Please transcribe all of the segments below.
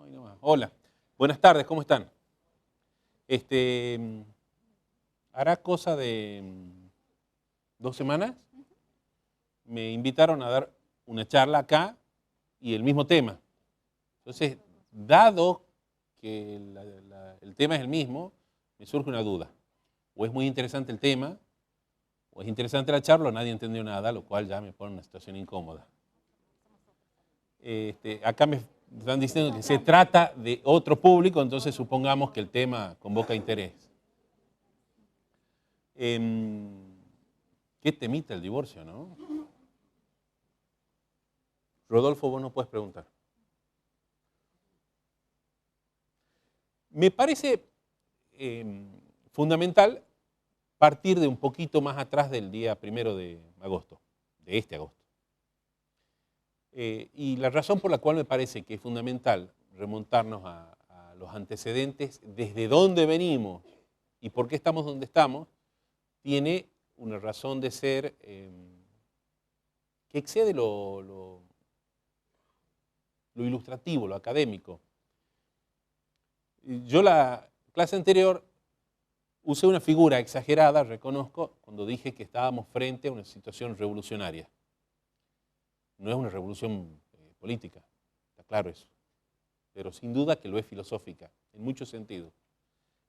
Hoy nomás. Hola, buenas tardes, ¿cómo están? Hará cosa de 2 semanas, me invitaron a dar una charla acá y el mismo tema. Entonces, dado que el tema es el mismo, me surge una duda. O es muy interesante el tema, o es interesante la charla, o nadie entendió nada, lo cual ya me pone en una situación incómoda. Acá me están diciendo que se trata de otro público, entonces supongamos que el tema convoca interés. Qué temita el divorcio, ¿no? Rodolfo, vos no puedes preguntar. Me parece fundamental partir de un poquito más atrás del día 1 de agosto, de este agosto. Y la razón por la cual me parece que es fundamental remontarnos a los antecedentes, desde dónde venimos y por qué estamos donde estamos, tiene una razón de ser que excede lo ilustrativo, lo académico. Yo la clase anterior usé una figura exagerada, reconozco, cuando dije que estábamos frente a una situación revolucionaria. No es una revolución política, está claro eso, pero sin duda que lo es filosófica, en muchos sentidos.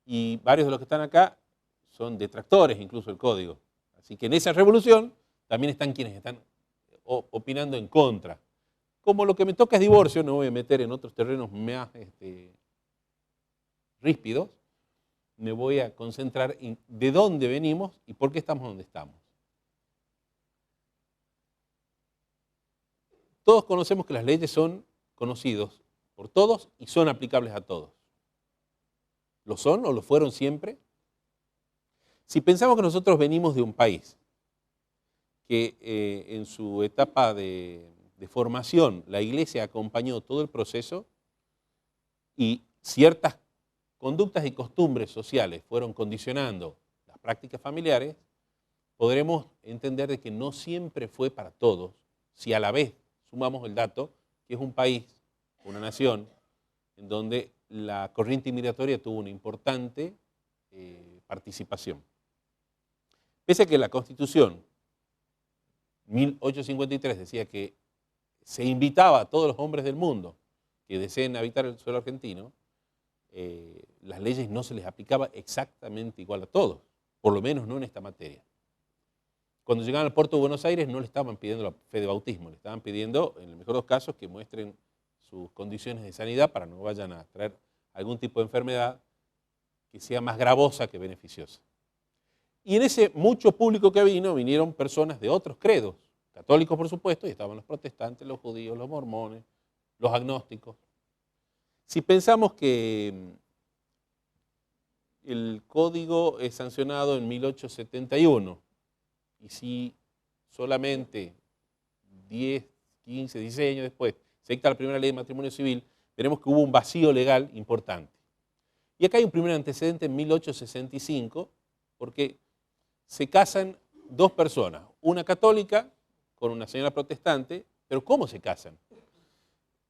Y varios de los que están acá son detractores incluso del código. Así que en esa revolución también están quienes están opinando en contra. Como lo que me toca es divorcio, no voy a meter en otros terrenos más ríspidos, me voy a concentrar en de dónde venimos y por qué estamos donde estamos. Todos conocemos que las leyes son conocidos por todos y son aplicables a todos. ¿Lo son o lo fueron siempre? Si pensamos que nosotros venimos de un país que en su etapa de formación la Iglesia acompañó todo el proceso y ciertas conductas y costumbres sociales fueron condicionando las prácticas familiares, podremos entender de que no siempre fue para todos, si a la vez sumamos el dato que es un país, una nación, en donde la corriente inmigratoria tuvo una importante participación. Pese a que la Constitución 1853 decía que se invitaba a todos los hombres del mundo que deseen habitar el suelo argentino, las leyes no se les aplicaba exactamente igual a todos, por lo menos no en esta materia. Cuando llegaban al puerto de Buenos Aires no le estaban pidiendo la fe de bautismo, le estaban pidiendo, en el mejor de los casos, que muestren sus condiciones de sanidad para no vayan a traer algún tipo de enfermedad que sea más gravosa que beneficiosa. Y en ese mucho público que vinieron personas de otros credos, católicos por supuesto, y estaban los protestantes, los judíos, los mormones, los agnósticos. Si pensamos que el código es sancionado en 1871, y si solamente 10, 15, 16 años después se dicta la primera ley de matrimonio civil, veremos que hubo un vacío legal importante. Y acá hay un primer antecedente en 1865, porque se casan dos personas, una católica con una señora protestante, pero ¿cómo se casan?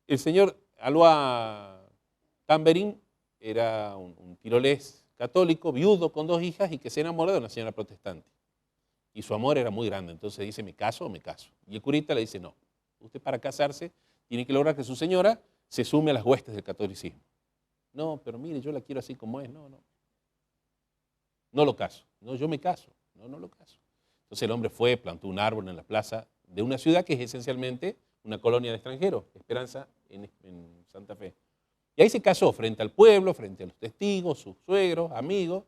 El señor Alois Tamberín era un tirolés católico, viudo, con 2 hijas y que se enamora de una señora protestante. Y su amor era muy grande, entonces dice, ¿me caso o me caso? Y el curita le dice, no, usted para casarse tiene que lograr que su señora se sume a las huestes del catolicismo. No, pero mire, yo la quiero así como es, no lo caso, no, yo me caso, no lo caso. Entonces el hombre fue, plantó un árbol en la plaza de una ciudad que es esencialmente una colonia de extranjeros, Esperanza, en Santa Fe. Y ahí se casó frente al pueblo, frente a los testigos, sus suegros, amigos.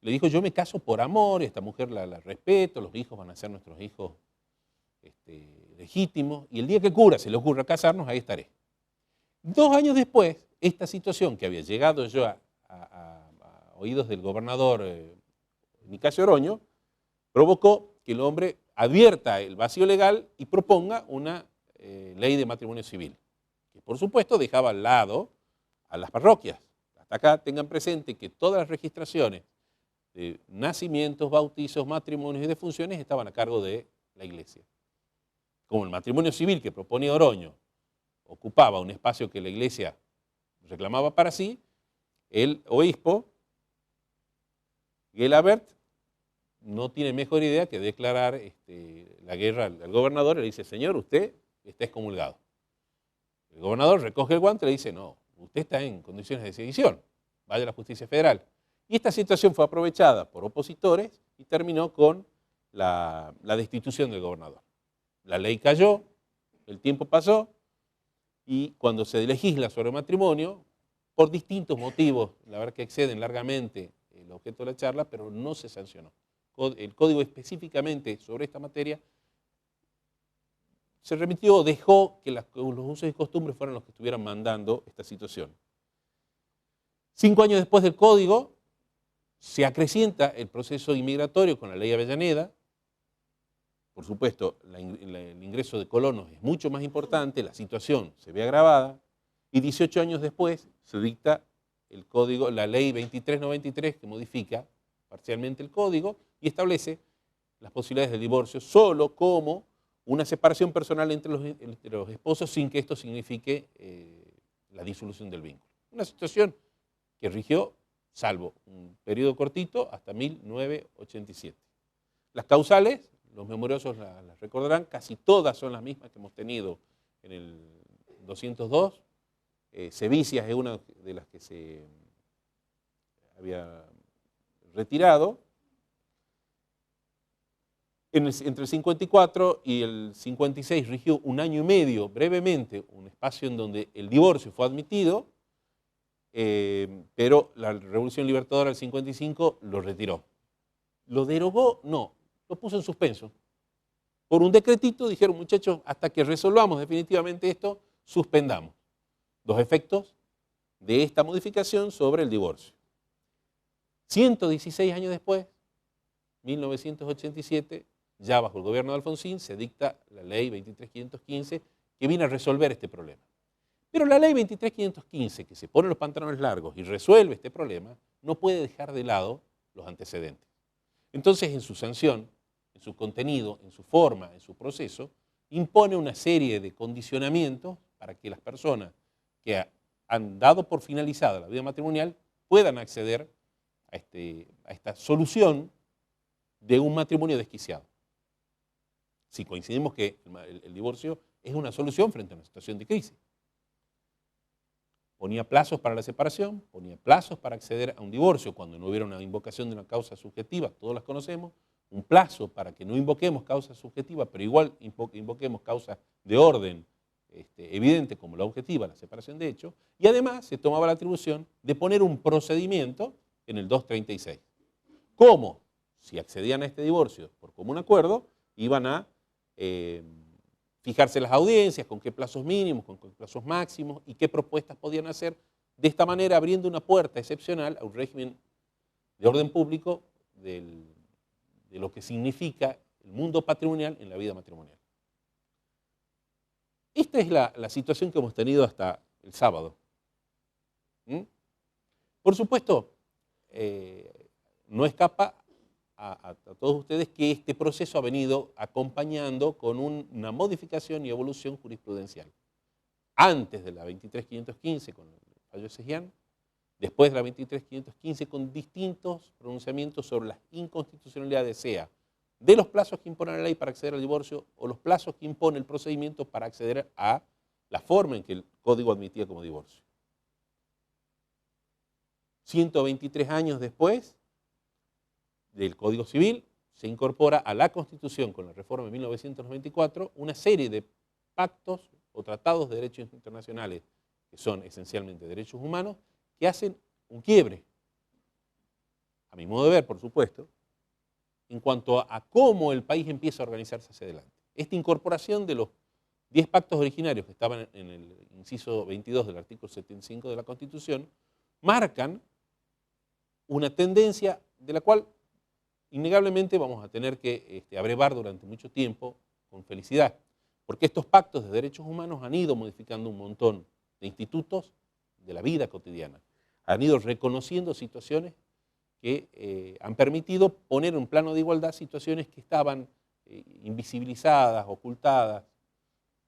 Le dijo, yo me caso por amor, esta mujer la respeto, los hijos van a ser nuestros hijos legítimos, y el día que el cura se le ocurra casarnos, ahí estaré. 2 años después, esta situación que había llegado yo a oídos del gobernador Nicasio Oroño, provocó que el hombre advierta el vacío legal y proponga una ley de matrimonio civil, que por supuesto dejaba al lado a las parroquias. Hasta acá tengan presente que todas las registraciones de nacimientos, bautizos, matrimonios y defunciones estaban a cargo de la Iglesia. Como el matrimonio civil que proponía Oroño ocupaba un espacio que la Iglesia reclamaba para sí, el obispo Gelabert no tiene mejor idea que declarar la guerra al gobernador y le dice, señor, usted está excomulgado. El gobernador recoge el guante y le dice, no, usted está en condiciones de sedición, vaya a la justicia federal. Y esta situación fue aprovechada por opositores y terminó con la destitución del gobernador. La ley cayó, el tiempo pasó y cuando se legisla sobre matrimonio, por distintos motivos, la verdad que exceden largamente el objeto de la charla, pero no se sancionó. El código específicamente sobre esta materia se remitió, dejó que los usos y costumbres fueran los que estuvieran mandando esta situación. 5 años después del código, se acrecienta el proceso inmigratorio con la ley Avellaneda. Por supuesto, el ingreso de colonos es mucho más importante, la situación se ve agravada, y 18 años después se dicta el código, la ley 2393, que modifica parcialmente el código y establece las posibilidades de divorcio solo como una separación personal entre los esposos sin que esto signifique la disolución del vínculo. Una situación que rigió, salvo un periodo cortito, hasta 1987. Las causales, los memoriosos las recordarán, casi todas son las mismas que hemos tenido en el 202. Sevicias es una de las que se había retirado. Entre el 54 y el 56 rigió 1 año y medio, brevemente, un espacio en donde el divorcio fue admitido, pero la Revolución Libertadora del 55 lo retiró. ¿Lo derogó? No, lo puso en suspenso. Por un decretito dijeron, muchachos, hasta que resolvamos definitivamente esto, suspendamos los efectos de esta modificación sobre el divorcio. 116 años después, 1987, ya bajo el gobierno de Alfonsín, se dicta la ley 23.515 que viene a resolver este problema. Pero la ley 23.515, que se pone los pantalones largos y resuelve este problema, no puede dejar de lado los antecedentes. Entonces, en su sanción, en su contenido, en su forma, en su proceso, impone una serie de condicionamientos para que las personas que han dado por finalizada la vida matrimonial puedan acceder a esta solución de un matrimonio desquiciado. Si coincidimos que el divorcio es una solución frente a una situación de crisis. Ponía plazos para la separación, ponía plazos para acceder a un divorcio cuando no hubiera una invocación de una causa subjetiva, todos las conocemos, un plazo para que no invoquemos causa subjetiva, pero igual invoquemos causas de orden evidente como la objetiva, la separación de hecho, y además se tomaba la atribución de poner un procedimiento en el 236. ¿Cómo? Si accedían a este divorcio por común acuerdo, iban a fijarse las audiencias, con qué plazos mínimos, con qué plazos máximos y qué propuestas podían hacer, de esta manera abriendo una puerta excepcional a un régimen de orden público de lo que significa el mundo patrimonial en la vida matrimonial. Esta es la situación que hemos tenido hasta el sábado. Por supuesto, no escapa a todos ustedes que este proceso ha venido acompañando con una modificación y evolución jurisprudencial. Antes de la 23.515 con el fallo de Cejián, después de la 23.515 con distintos pronunciamientos sobre las inconstitucionalidades, sea de los plazos que impone la ley para acceder al divorcio o los plazos que impone el procedimiento para acceder a la forma en que el código admitía como divorcio. 123 años después del Código Civil, se incorpora a la Constitución con la reforma de 1994 una serie de pactos o tratados de derechos internacionales que son esencialmente derechos humanos que hacen un quiebre, a mi modo de ver, por supuesto, en cuanto a cómo el país empieza a organizarse hacia adelante. Esta incorporación de los 10 pactos originarios que estaban en el inciso 22 del artículo 75 de la Constitución marcan una tendencia de la cual innegablemente vamos a tener que abrevar durante mucho tiempo con felicidad, porque estos pactos de derechos humanos han ido modificando un montón de institutos de la vida cotidiana, han ido reconociendo situaciones que han permitido poner en un plano de igualdad situaciones que estaban invisibilizadas, ocultadas,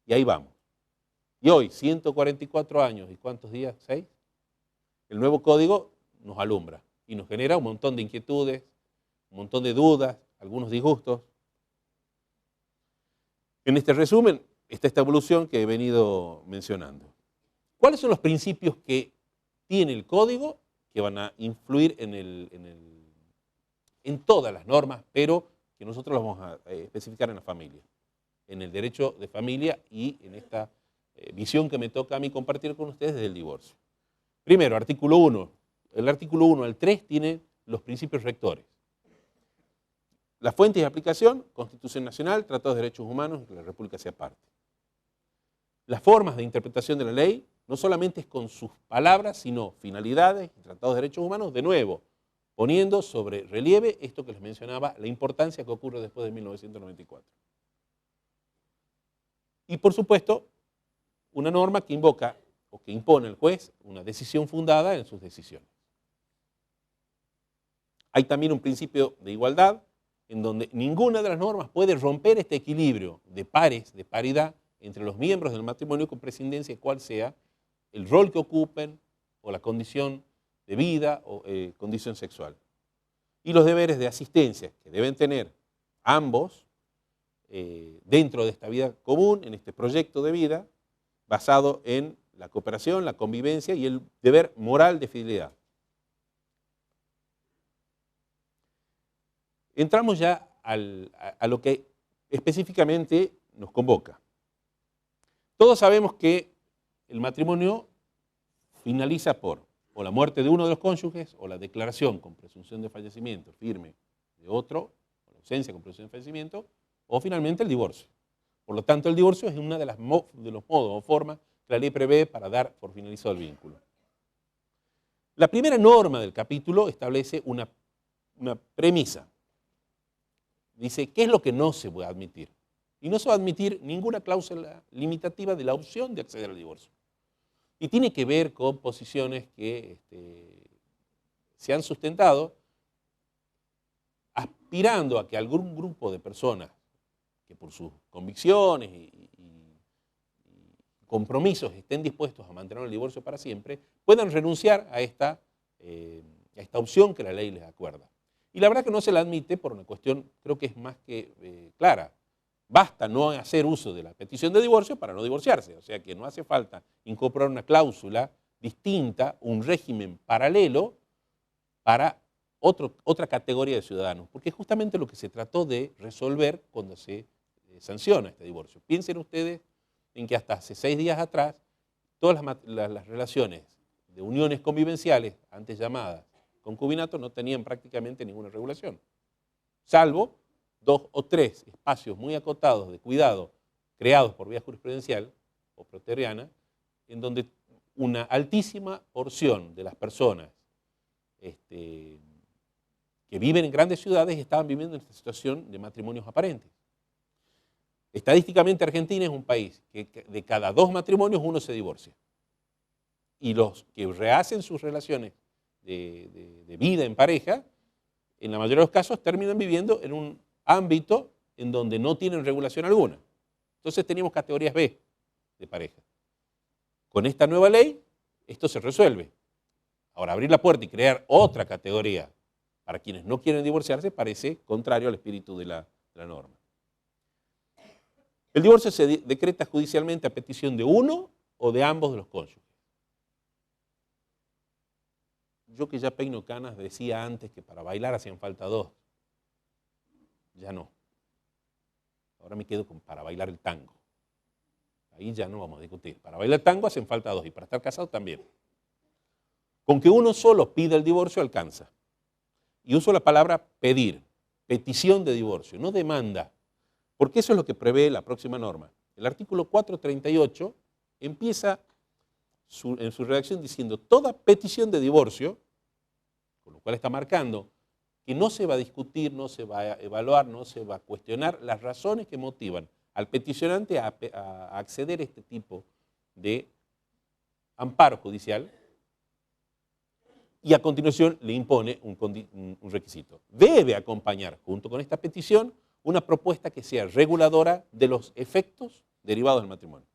y ahí vamos. Y hoy, 144 años, ¿y cuántos días? ¿6? el nuevo código nos alumbra y nos genera un montón de inquietudes, un montón de dudas, algunos disgustos. En este resumen está esta evolución que he venido mencionando. ¿Cuáles son los principios que tiene el código que van a influir en todas las normas, pero que nosotros los vamos a especificar en la familia, en el derecho de familia y en esta visión que me toca a mí compartir con ustedes del divorcio? Primero, artículo 1. El artículo 1 al 3 tiene los principios rectores. Las fuentes de aplicación: Constitución Nacional, Tratados de Derechos Humanos y que la República sea parte. Las formas de interpretación de la ley no solamente es con sus palabras, sino finalidades y tratados de derechos humanos, de nuevo, poniendo sobre relieve esto que les mencionaba, la importancia que ocurre después de 1994. Y por supuesto, una norma que invoca o que impone al juez una decisión fundada en sus decisiones. Hay también un principio de igualdad, en donde ninguna de las normas puede romper este equilibrio de pares, de paridad, entre los miembros del matrimonio con prescindencia de cuál sea el rol que ocupen o la condición de vida o condición sexual. Y los deberes de asistencia que deben tener ambos dentro de esta vida común, en este proyecto de vida, basado en la cooperación, la convivencia y el deber moral de fidelidad. Entramos ya a lo que específicamente nos convoca. Todos sabemos que el matrimonio finaliza por o la muerte de uno de los cónyuges o la declaración con presunción de fallecimiento firme de otro, o la ausencia con presunción de fallecimiento, o finalmente el divorcio. Por lo tanto, el divorcio es una de los modos o formas que la ley prevé para dar por finalizado el vínculo. La primera norma del capítulo establece una premisa. Dice, ¿qué es lo que no se puede admitir? Y no se va a admitir ninguna cláusula limitativa de la opción de acceder al divorcio. Y tiene que ver con posiciones que se han sustentado aspirando a que algún grupo de personas que por sus convicciones y compromisos estén dispuestos a mantener el divorcio para siempre, puedan renunciar a esta opción que la ley les acuerda. Y la verdad que no se la admite por una cuestión, creo que es más que clara. Basta no hacer uso de la petición de divorcio para no divorciarse, o sea que no hace falta incorporar una cláusula distinta, un régimen paralelo para otra categoría de ciudadanos, porque es justamente lo que se trató de resolver cuando se sanciona este divorcio. Piensen ustedes en que hasta hace 6 días atrás todas las relaciones de uniones convivenciales, antes llamadas concubinato, no tenían prácticamente ninguna regulación, salvo 2 o 3 espacios muy acotados de cuidado creados por vía jurisprudencial o proteriana, en donde una altísima porción de las personas que viven en grandes ciudades estaban viviendo en esta situación de matrimonios aparentes. Estadísticamente Argentina es un país que de cada 2 matrimonios uno se divorcia. Y los que rehacen sus relaciones de vida en pareja, en la mayoría de los casos terminan viviendo en un ámbito en donde no tienen regulación alguna. Entonces teníamos categorías B de pareja. Con esta nueva ley, esto se resuelve. Ahora, abrir la puerta y crear otra categoría para quienes no quieren divorciarse parece contrario al espíritu de la norma. El divorcio se decreta judicialmente a petición de uno o de ambos de los cónyuges. Yo que ya peino canas decía antes que para bailar hacían falta 2. Ya no. Ahora me quedo con para bailar el tango. Ahí ya no vamos a discutir. Para bailar tango hacen falta 2 y para estar casado también. Con que uno solo pida el divorcio alcanza. Y uso la palabra pedir, petición de divorcio, no demanda, porque eso es lo que prevé la próxima norma. El artículo 438 empieza en su redacción diciendo toda petición de divorcio, con lo cual está marcando que no se va a discutir, no se va a evaluar, no se va a cuestionar las razones que motivan al peticionante a acceder a este tipo de amparo judicial, y a continuación le impone un requisito. Debe acompañar, junto con esta petición, una propuesta que sea reguladora de los efectos derivados del matrimonio.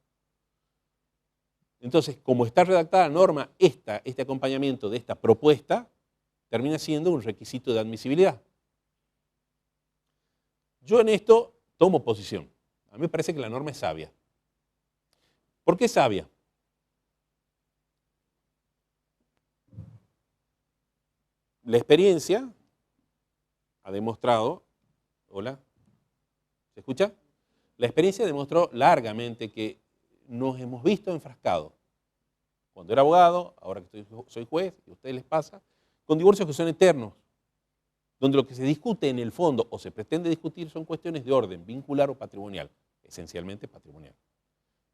Entonces, como está redactada la norma, este acompañamiento de esta propuesta termina siendo un requisito de admisibilidad. Yo en esto tomo posición. A mí me parece que la norma es sabia. ¿Por qué es sabia? La experiencia ha demostrado, ¿hola? ¿Se escucha? La experiencia demostró largamente que nos hemos visto enfrascados. Cuando era abogado, ahora que soy juez, y a ustedes les pasa, con divorcios que son eternos, donde lo que se discute en el fondo o se pretende discutir son cuestiones de orden vincular o patrimonial, esencialmente patrimonial.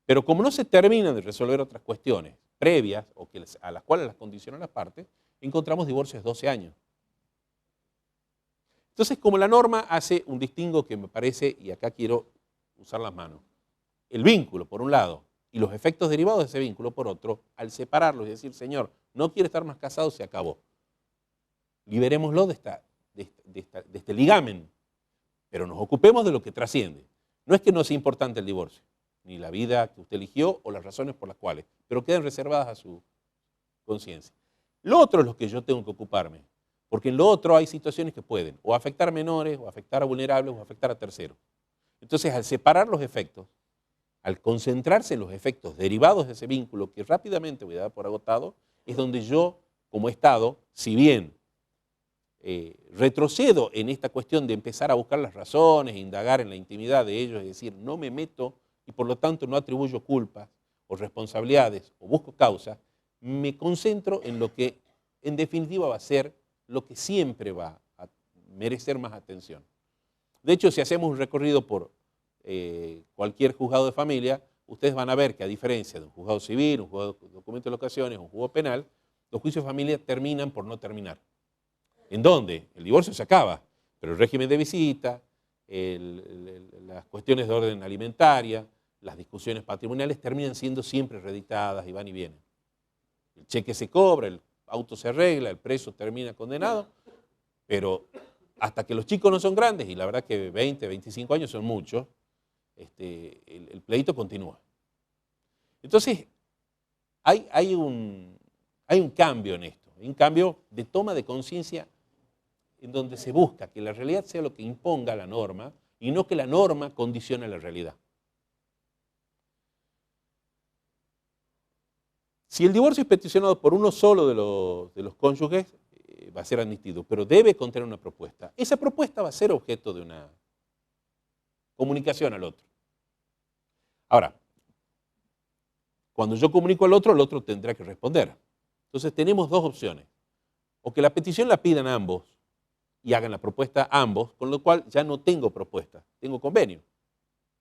Pero como no se terminan de resolver otras cuestiones previas o a las cuales las condicionan las partes, encontramos divorcios de 12 años. Entonces, como la norma hace un distingo que me parece, y acá quiero usar las manos, el vínculo por un lado y los efectos derivados de ese vínculo por otro, al separarlos y decir, señor, no quiere estar más casado, se acabó. Liberémoslo de este ligamen, pero nos ocupemos de lo que trasciende. No es que no sea importante el divorcio, ni la vida que usted eligió o las razones por las cuales, pero queden reservadas a su conciencia. Lo otro es lo que yo tengo que ocuparme, porque en lo otro hay situaciones que pueden o afectar a menores, o afectar a vulnerables, o afectar a terceros. Entonces, al separar los efectos, al concentrarse en los efectos derivados de ese vínculo, que rápidamente voy a dar por agotado, es donde yo, como Estado, si bien retrocedo en esta cuestión de empezar a buscar las razones, indagar en la intimidad de ellos, es decir, no me meto y por lo tanto no atribuyo culpas o responsabilidades o busco causas, me concentro en lo que en definitiva va a ser lo que siempre va a merecer más atención. De hecho, si hacemos un recorrido por cualquier juzgado de familia, ustedes van a ver que a diferencia de un juzgado civil, un juzgado de documento de locaciones, un juzgado penal, los juicios de familia terminan por no terminar. ¿En dónde? El divorcio se acaba, pero el régimen de visita, las cuestiones de orden alimentaria, las discusiones patrimoniales terminan siendo siempre reeditadas y van y vienen. El cheque se cobra, el auto se arregla, el preso termina condenado, pero hasta que los chicos no son grandes, y la verdad que 20, 25 años son muchos, el pleito continúa. Entonces, hay un cambio en esto, hay un cambio de toma de conciencia en donde se busca que la realidad sea lo que imponga la norma y no que la norma condicione la realidad. Si el divorcio es peticionado por uno solo de los cónyuges, va a ser admitido, pero debe contener una propuesta. Esa propuesta va a ser objeto de una comunicación al otro. Ahora, cuando yo comunico al otro, el otro tendrá que responder. Entonces tenemos dos opciones. O que la petición la pidan ambos y hagan la propuesta ambos, con lo cual ya no tengo propuesta, tengo convenio.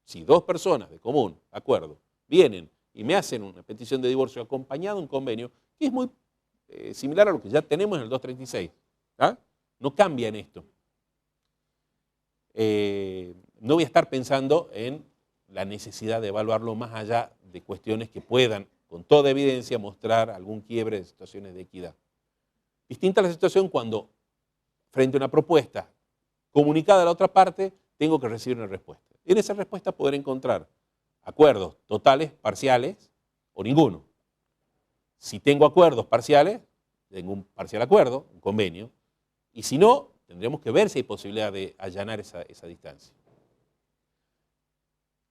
Si dos personas de común acuerdo vienen y me hacen una petición de divorcio acompañado de un convenio, que es muy similar a lo que ya tenemos en el 236, ¿ah? No cambia en esto. No voy a estar pensando en la necesidad de evaluarlo más allá de cuestiones que puedan, con toda evidencia, mostrar algún quiebre de situaciones de equidad. Distinta la situación cuando, frente a una propuesta comunicada a la otra parte, tengo que recibir una respuesta. En esa respuesta poder encontrar acuerdos totales, parciales o ninguno. Si tengo acuerdos parciales, tengo un parcial acuerdo, un convenio, y si no, tendremos que ver si hay posibilidad de allanar esa distancia.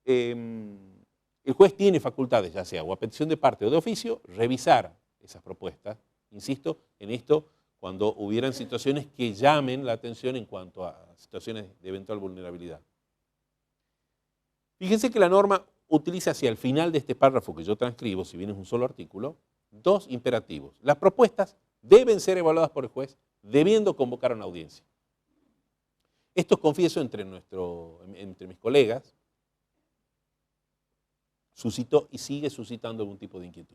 El juez tiene facultades, ya sea o a petición de parte o de oficio, revisar esas propuestas, insisto, en esto, cuando hubieran situaciones que llamen la atención en cuanto a situaciones de eventual vulnerabilidad. Fíjense que la norma utiliza hacia el final de este párrafo que yo transcribo, si bien es un solo artículo, dos imperativos. Las propuestas deben ser evaluadas por el juez, debiendo convocar a una audiencia. Esto, confieso, entre mis colegas, suscitó y sigue suscitando algún tipo de inquietud.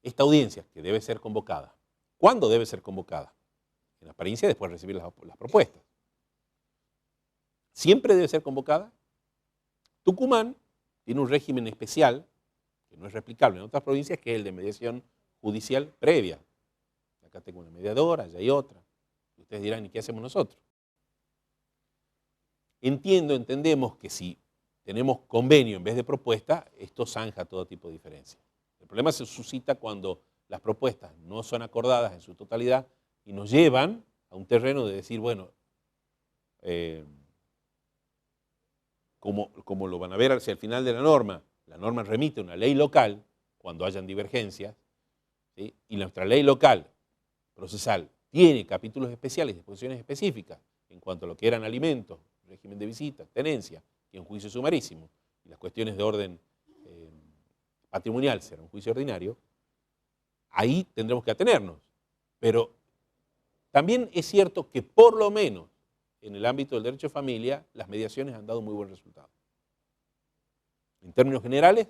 Esta audiencia, que debe ser convocada, ¿cuándo debe ser convocada? En apariencia, después de recibir las propuestas. ¿Siempre debe ser convocada? Tucumán tiene un régimen especial, que no es replicable en otras provincias, que es el de mediación judicial previa. Acá tengo una mediadora, allá hay otra. Ustedes dirán, ¿y qué hacemos nosotros? Entendemos que si tenemos convenio en vez de propuesta, esto zanja todo tipo de diferencia. El problema se suscita cuando las propuestas no son acordadas en su totalidad y nos llevan a un terreno de decir, bueno, como lo van a ver hacia el final de la norma remite a una ley local cuando hayan divergencias, ¿sí? Y nuestra ley local procesal tiene capítulos especiales, disposiciones específicas en cuanto a lo que eran alimentos, régimen de visita, tenencia y un juicio sumarísimo, y las cuestiones de orden patrimonial será un juicio ordinario, ahí tendremos que atenernos. Pero también es cierto que por lo menos en el ámbito del derecho de familia, las mediaciones han dado muy buen resultado. En términos generales,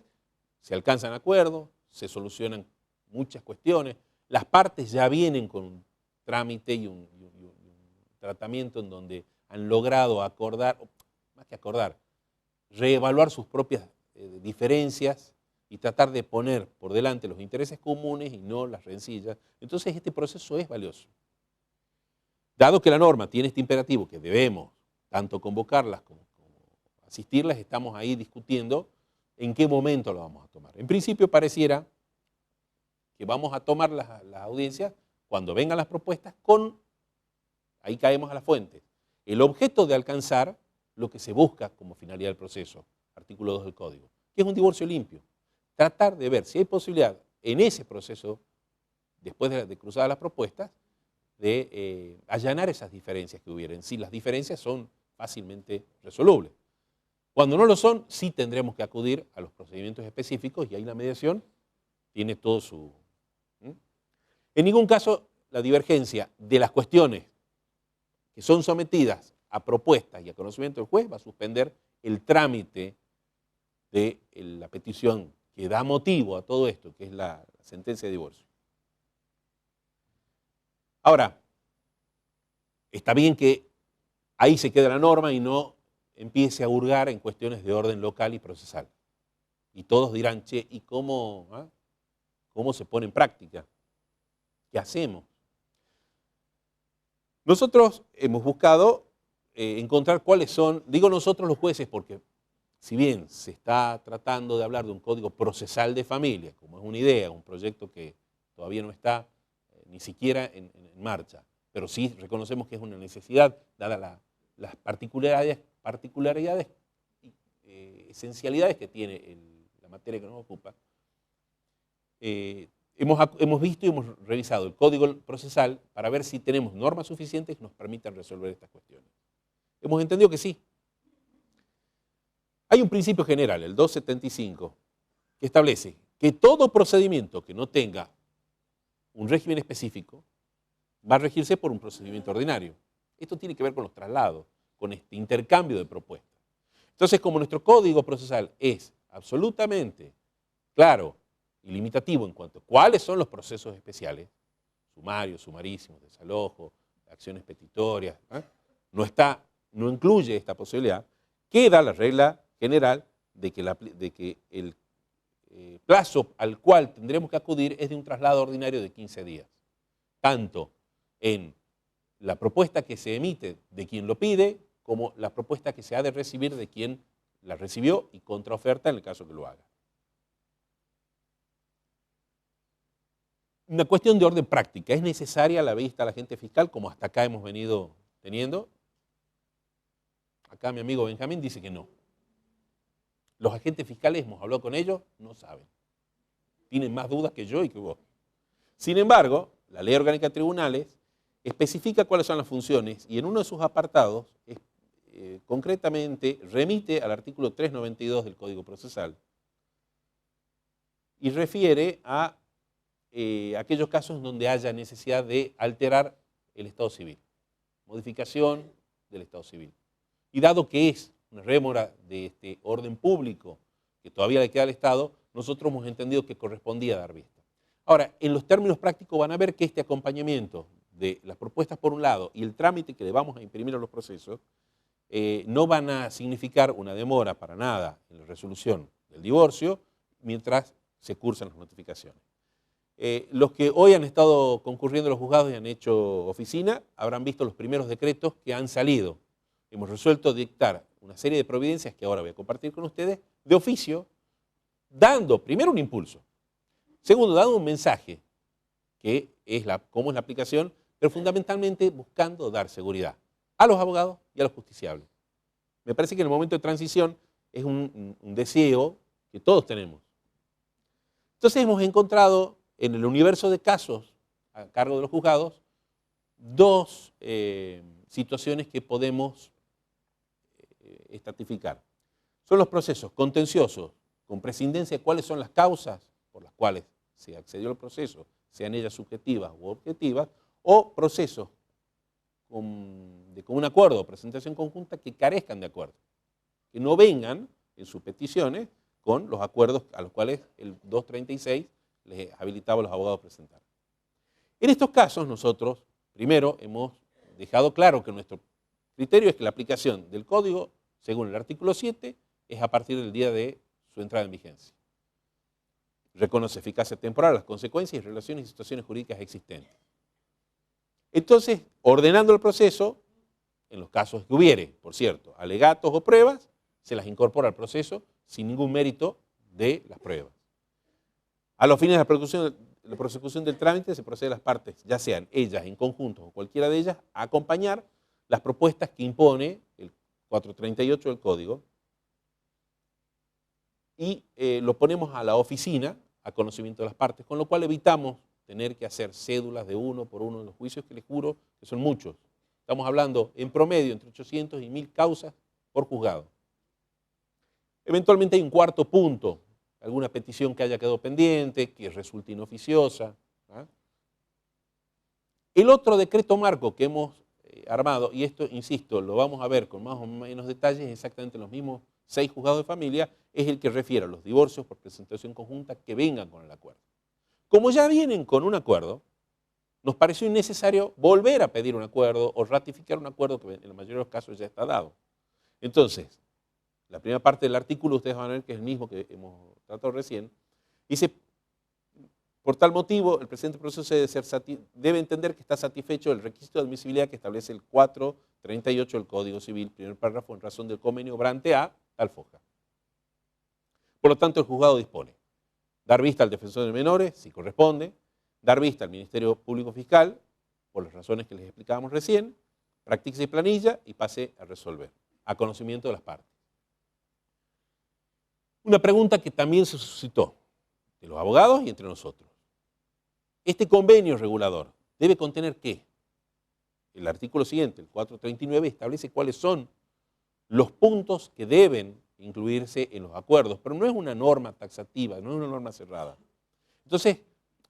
se alcanzan acuerdos, se solucionan muchas cuestiones, las partes ya vienen con un trámite y un tratamiento en donde han logrado acordar, más que acordar, reevaluar sus propias diferencias y tratar de poner por delante los intereses comunes y no las rencillas. Entonces este proceso es valioso. Dado que la norma tiene este imperativo que debemos tanto convocarlas como asistirlas, estamos ahí discutiendo en qué momento lo vamos a tomar. En principio pareciera que vamos a tomar las audiencias cuando vengan las propuestas ahí caemos a la fuente, el objeto de alcanzar lo que se busca como finalidad del proceso, artículo 2 del Código, que es un divorcio limpio. Tratar de ver si hay posibilidad en ese proceso, después de cruzadas las propuestas, de allanar esas diferencias que hubieran. Si las diferencias son fácilmente resolubles. Cuando no lo son, sí tendremos que acudir a los procedimientos específicos y ahí la mediación tiene todo su... En ningún caso la divergencia de las cuestiones que son sometidas a propuestas y a conocimiento del juez va a suspender el trámite de la petición que da motivo a todo esto, que es la sentencia de divorcio. Ahora, está bien que ahí se quede la norma y no empiece a hurgar en cuestiones de orden local y procesal. Y todos dirán, che, ¿y cómo se pone en práctica? ¿Qué hacemos? Nosotros hemos buscado encontrar cuáles son, digo nosotros los jueces porque si bien se está tratando de hablar de un código procesal de familia, como es una idea, un proyecto que todavía no está ni siquiera en marcha, pero sí reconocemos que es una necesidad, dadas las particularidades esencialidades que tiene la materia que nos ocupa. Hemos visto y hemos revisado el código procesal para ver si tenemos normas suficientes que nos permitan resolver estas cuestiones. Hemos entendido que sí. Hay un principio general, el 275, que establece que todo procedimiento que no tenga un régimen específico va a regirse por un procedimiento ordinario. Esto tiene que ver con los traslados, con este intercambio de propuestas. Entonces, como nuestro código procesal es absolutamente claro y limitativo en cuanto a cuáles son los procesos especiales, sumarios, sumarísimos, desalojo, acciones petitorias, no incluye esta posibilidad, queda la regla general de que el plazo al cual tendremos que acudir es de un traslado ordinario de 15 días, tanto en la propuesta que se emite de quien lo pide, como la propuesta que se ha de recibir de quien la recibió y contraoferta en el caso que lo haga. Una cuestión de orden práctica, ¿es necesaria la vista al agente fiscal como hasta acá hemos venido teniendo? Acá mi amigo Benjamín dice que no. Los agentes fiscales, hemos hablado con ellos, no saben. Tienen más dudas que yo y que vos. Sin embargo, la Ley Orgánica de Tribunales especifica cuáles son las funciones y en uno de sus apartados, concretamente, remite al artículo 392 del Código Procesal y refiere a aquellos casos donde haya necesidad de alterar el estado civil, modificación del estado civil. Y dado que es una rémora de este orden público que todavía le queda al Estado, nosotros hemos entendido que correspondía dar vista. Ahora, en los términos prácticos van a ver que este acompañamiento de las propuestas por un lado y el trámite que le vamos a imprimir a los procesos no van a significar una demora para nada en la resolución del divorcio mientras se cursan las notificaciones. Los que hoy han estado concurriendo a los juzgados y han hecho oficina habrán visto los primeros decretos que han salido. Hemos resuelto dictar una serie de providencias que ahora voy a compartir con ustedes, de oficio, dando primero un impulso, segundo, dando un mensaje, que es cómo es la aplicación, pero fundamentalmente buscando dar seguridad a los abogados y a los justiciables. Me parece que en el momento de transición es un deseo que todos tenemos. Entonces hemos encontrado en el universo de casos a cargo de los juzgados dos situaciones que podemos estratificar. Son los procesos contenciosos con prescindencia de cuáles son las causas por las cuales se accedió al proceso, sean ellas subjetivas u objetivas, o procesos de común acuerdo o presentación conjunta que carezcan de acuerdo, que no vengan en sus peticiones con los acuerdos a los cuales el 236 les habilitaba a los abogados a presentar. En estos casos nosotros, primero, hemos dejado claro que nuestro criterio es que la aplicación del código, según el artículo 7, es a partir del día de su entrada en vigencia. Reconoce eficacia temporal, las consecuencias y relaciones y situaciones jurídicas existentes. Entonces, ordenando el proceso, en los casos que hubiere, por cierto, alegatos o pruebas, se las incorpora al proceso sin ningún mérito de las pruebas. A los fines de la prosecución del trámite se procede a las partes, ya sean ellas en conjunto o cualquiera de ellas, a acompañar las propuestas que impone el 438 del Código y lo ponemos a la oficina a conocimiento de las partes, con lo cual evitamos tener que hacer cédulas de uno por uno de los juicios, que les juro que son muchos. Estamos hablando en promedio entre 800 y 1000 causas por juzgado. Eventualmente hay un cuarto punto, alguna petición que haya quedado pendiente, que resulte inoficiosa. El otro decreto marco que hemos armado, y esto, insisto, lo vamos a ver con más o menos detalles, exactamente los mismos 6 juzgados de familia, es el que refiere a los divorcios por presentación conjunta que vengan con el acuerdo. Como ya vienen con un acuerdo, nos pareció innecesario volver a pedir un acuerdo o ratificar un acuerdo que en la mayoría de los casos ya está dado. Entonces, la primera parte del artículo, ustedes van a ver que es el mismo que hemos tratado recién, dice: por tal motivo, el presente proceso debe entender que está satisfecho el requisito de admisibilidad que establece el 438 del Código Civil, primer párrafo, en razón del convenio obrante a tal foja. Por lo tanto, el juzgado dispone dar vista al defensor de menores, si corresponde, dar vista al Ministerio Público Fiscal, por las razones que les explicábamos recién, practíquese planilla y pase a resolver, a conocimiento de las partes. Una pregunta que también se suscitó de los abogados y entre nosotros. ¿Este convenio regulador debe contener qué? El artículo siguiente, el 439, establece cuáles son los puntos que deben incluirse en los acuerdos, pero no es una norma taxativa, no es una norma cerrada. Entonces,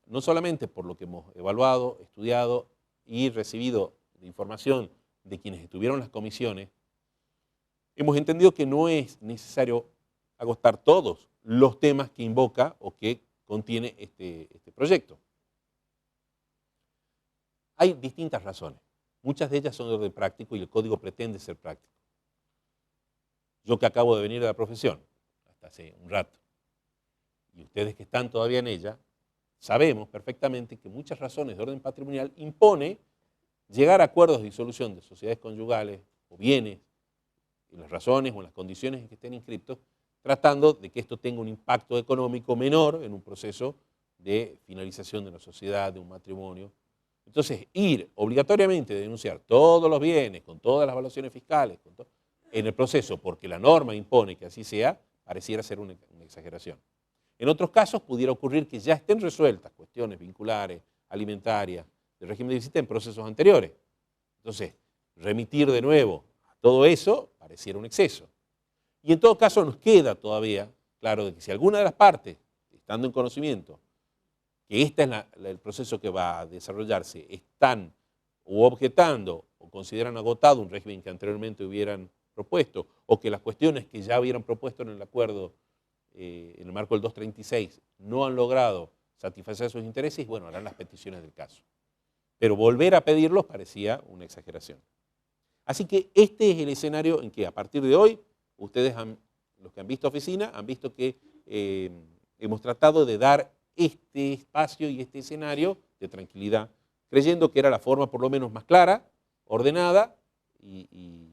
no solamente por lo que hemos evaluado, estudiado y recibido de información de quienes estuvieron en las comisiones, hemos entendido que no es necesario agotar todos los temas que invoca o que contiene este proyecto. Hay distintas razones, muchas de ellas son de orden práctico y el código pretende ser práctico. Yo que acabo de venir de la profesión, hasta hace un rato, y ustedes que están todavía en ella, sabemos perfectamente que muchas razones de orden patrimonial impone llegar a acuerdos de disolución de sociedades conyugales o bienes, en las razones o en las condiciones en que estén inscritos, tratando de que esto tenga un impacto económico menor en un proceso de finalización de una sociedad, de un matrimonio. Entonces, ir obligatoriamente a denunciar todos los bienes, con todas las evaluaciones fiscales, en el proceso, porque la norma impone que así sea, pareciera ser una exageración. En otros casos pudiera ocurrir que ya estén resueltas cuestiones vinculares, alimentarias, del régimen de visita en procesos anteriores. Entonces, remitir de nuevo a todo eso pareciera un exceso. Y en todo caso nos queda todavía claro de que si alguna de las partes, estando en conocimiento, que este es el proceso que va a desarrollarse, están o objetando o consideran agotado un régimen que anteriormente hubieran propuesto, o que las cuestiones que ya hubieran propuesto en el acuerdo en el marco del 236 no han logrado satisfacer sus intereses, bueno, harán las peticiones del caso. Pero volver a pedirlos parecía una exageración. Así que este es el escenario en que a partir de hoy, ustedes, los que han visto oficina, han visto que hemos tratado de dar este espacio y este escenario de tranquilidad, creyendo que era la forma por lo menos más clara, ordenada y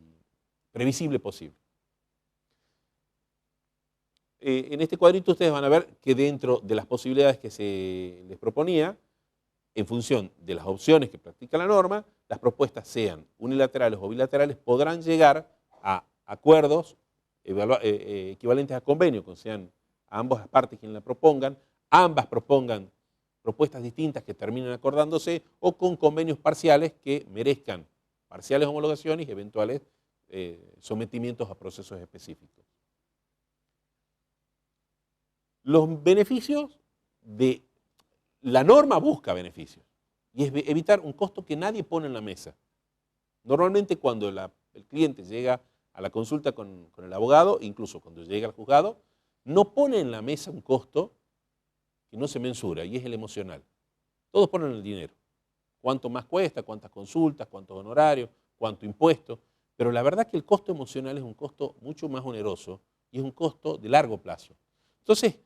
previsible posible. En este cuadrito ustedes van a ver que dentro de las posibilidades que se les proponía, en función de las opciones que practica la norma, las propuestas sean unilaterales o bilaterales, podrán llegar a acuerdos equivalentes a convenio, que sean ambas partes quienes la propongan, ambas propongan propuestas distintas que terminen acordándose, o con convenios parciales que merezcan parciales homologaciones y eventuales sometimientos a procesos específicos. Los beneficios de la norma busca beneficios y es evitar un costo que nadie pone en la mesa. Normalmente cuando el cliente llega a la consulta con el abogado, incluso cuando llega al juzgado, no pone en la mesa un costo que no se mensura y es el emocional. Todos ponen el dinero. Cuánto más cuesta, cuántas consultas, cuántos honorarios, cuánto impuesto. Pero la verdad que el costo emocional es un costo mucho más oneroso y es un costo de largo plazo. Entonces,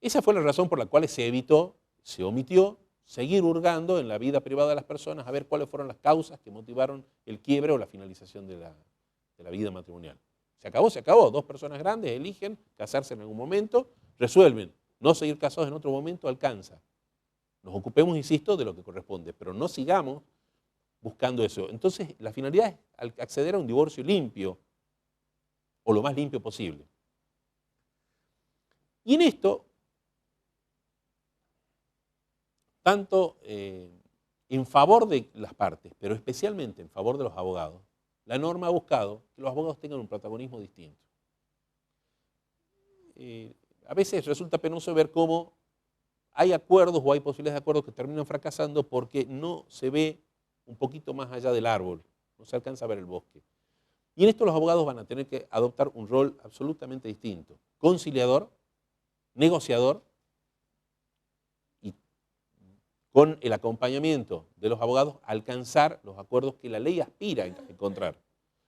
esa fue la razón por la cual se omitió seguir hurgando en la vida privada de las personas a ver cuáles fueron las causas que motivaron el quiebre o la finalización de la vida matrimonial. Se acabó, se acabó. Dos personas grandes eligen casarse en algún momento, resuelven. No seguir casados en otro momento alcanza. Nos ocupemos, insisto, de lo que corresponde, pero no sigamos buscando eso. Entonces, la finalidad es acceder a un divorcio limpio, o lo más limpio posible. Y en esto, tanto en favor de las partes, pero especialmente en favor de los abogados, la norma ha buscado que los abogados tengan un protagonismo distinto. A veces resulta penoso ver cómo hay acuerdos o hay posibilidades de acuerdos que terminan fracasando porque no se ve un poquito más allá del árbol, no se alcanza a ver el bosque. Y en esto los abogados van a tener que adoptar un rol absolutamente distinto: conciliador, negociador, y con el acompañamiento de los abogados alcanzar los acuerdos que la ley aspira a encontrar,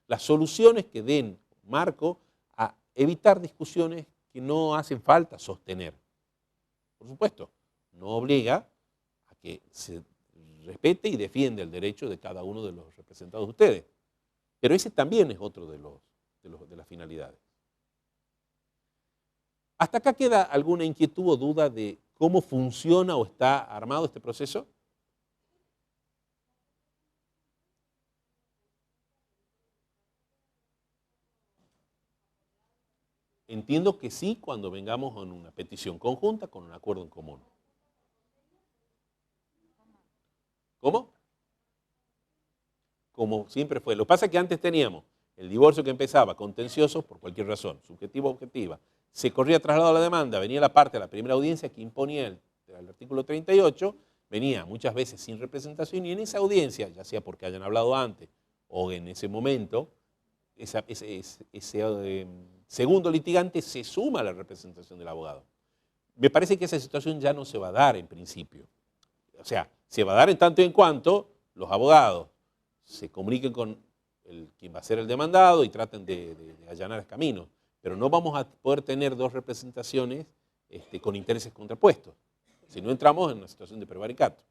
las soluciones que den marco a evitar discusiones que no hacen falta sostener. Por supuesto, no obliga a que se respete y defienda el derecho de cada uno de los representados de ustedes, pero ese también es otro de las finalidades. ¿Hasta acá queda alguna inquietud o duda de cómo funciona o está armado este proceso? Entiendo que sí, cuando vengamos con una petición conjunta, con un acuerdo en común. ¿Cómo? Como siempre fue. Lo que pasa es que antes teníamos el divorcio que empezaba contencioso por cualquier razón, subjetiva o objetiva. Se corría traslado a la demanda, venía la parte de la primera audiencia que imponía el artículo 38, venía muchas veces sin representación y en esa audiencia, ya sea porque hayan hablado antes o en ese momento, ese segundo litigante se suma a la representación del abogado. Me parece que esa situación ya no se va a dar en principio. O sea, se va a dar en tanto y en cuanto los abogados se comuniquen con quien va a ser el demandado y traten de allanar el camino. Pero no vamos a poder tener dos representaciones con intereses contrapuestos. Si no, entramos en una situación de prevaricato.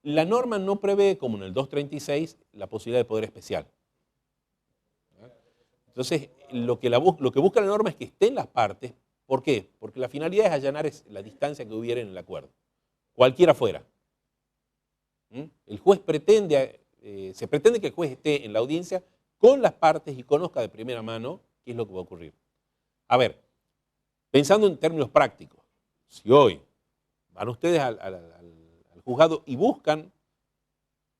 La norma no prevé, como en el 236, la posibilidad de poder especial. Entonces, lo que busca la norma es que estén las partes. ¿Por qué? Porque la finalidad es allanar la distancia que hubiera en el acuerdo, cualquiera fuera. El juez se pretende que el juez esté en la audiencia con las partes y conozca de primera mano qué es lo que va a ocurrir. A ver, pensando en términos prácticos, si hoy van ustedes al juzgado y buscan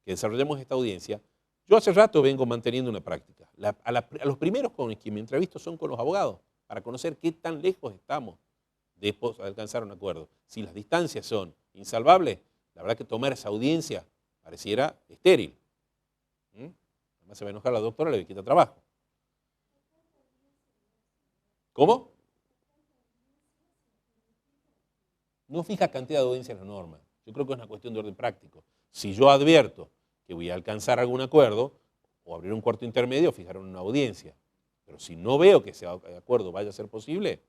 que desarrollemos esta audiencia, yo hace rato vengo manteniendo una práctica. A los primeros con los que me entrevisto son con los abogados, para conocer qué tan lejos estamos de alcanzar un acuerdo. Si las distancias son insalvables, la verdad que tomar esa audiencia pareciera estéril. Además se va a enojar la doctora, le quita trabajo. ¿Cómo? No fija cantidad de audiencia en la norma. Yo creo que es una cuestión de orden práctico. Si yo advierto que voy a alcanzar algún acuerdo, o abrir un cuarto intermedio, fijar una audiencia. Pero si no veo que ese acuerdo vaya a ser posible,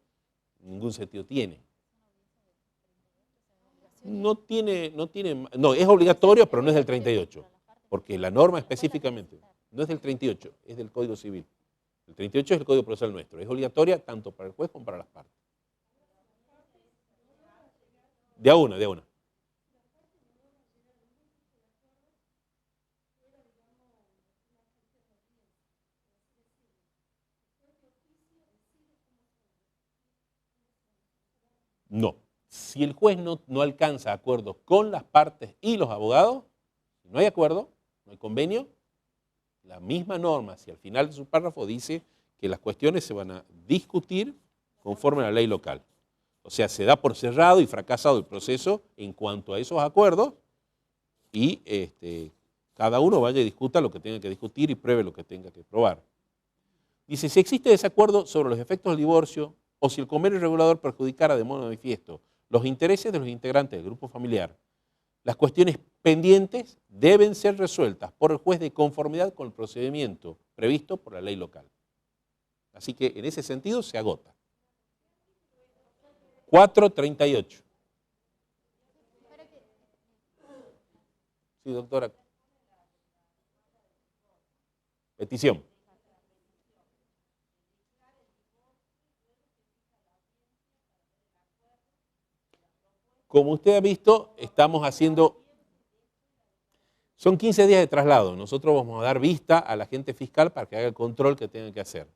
ningún sentido tiene. No, es obligatorio, pero no es del 38. porque la norma específicamente no es del 38, es del Código Civil. El 38 es el Código Procesal nuestro, es obligatoria tanto para el juez como para las partes. De a una, de a una. No. Si el juez no alcanza acuerdos con las partes y los abogados, si no hay acuerdo, no hay convenio, la misma norma, si al final de su párrafo dice que las cuestiones se van a discutir conforme a la ley local. O sea, se da por cerrado y fracasado el proceso en cuanto a esos acuerdos y cada uno vaya y discuta lo que tenga que discutir y pruebe lo que tenga que probar. Dice, si existe desacuerdo sobre los efectos del divorcio o si el convenio regulador perjudicara de modo manifiesto los intereses de los integrantes del grupo familiar, las cuestiones pendientes deben ser resueltas por el juez de conformidad con el procedimiento previsto por la ley local. Así que en ese sentido se agota. 438. Sí, doctora. Petición. Como usted ha visto, estamos haciendo, son 15 días de traslado. Nosotros vamos a dar vista al agente fiscal para que haga el control que tenga que hacer.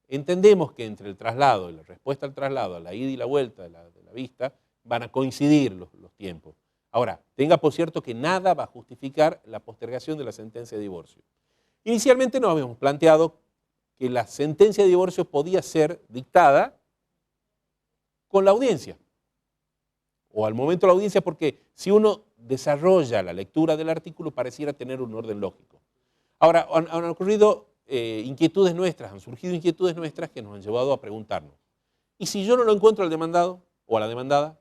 Entendemos que entre el traslado y la respuesta al traslado, a la ida y la vuelta de la vista, van a coincidir los tiempos. Ahora, tenga por cierto que nada va a justificar la postergación de la sentencia de divorcio. Inicialmente nos habíamos planteado que la sentencia de divorcio podía ser dictada con la audiencia, o al momento de la audiencia, porque si uno desarrolla la lectura del artículo pareciera tener un orden lógico. Ahora, han ocurrido inquietudes nuestras, han surgido inquietudes nuestras que nos han llevado a preguntarnos, ¿y si yo no lo encuentro al demandado o a la demandada?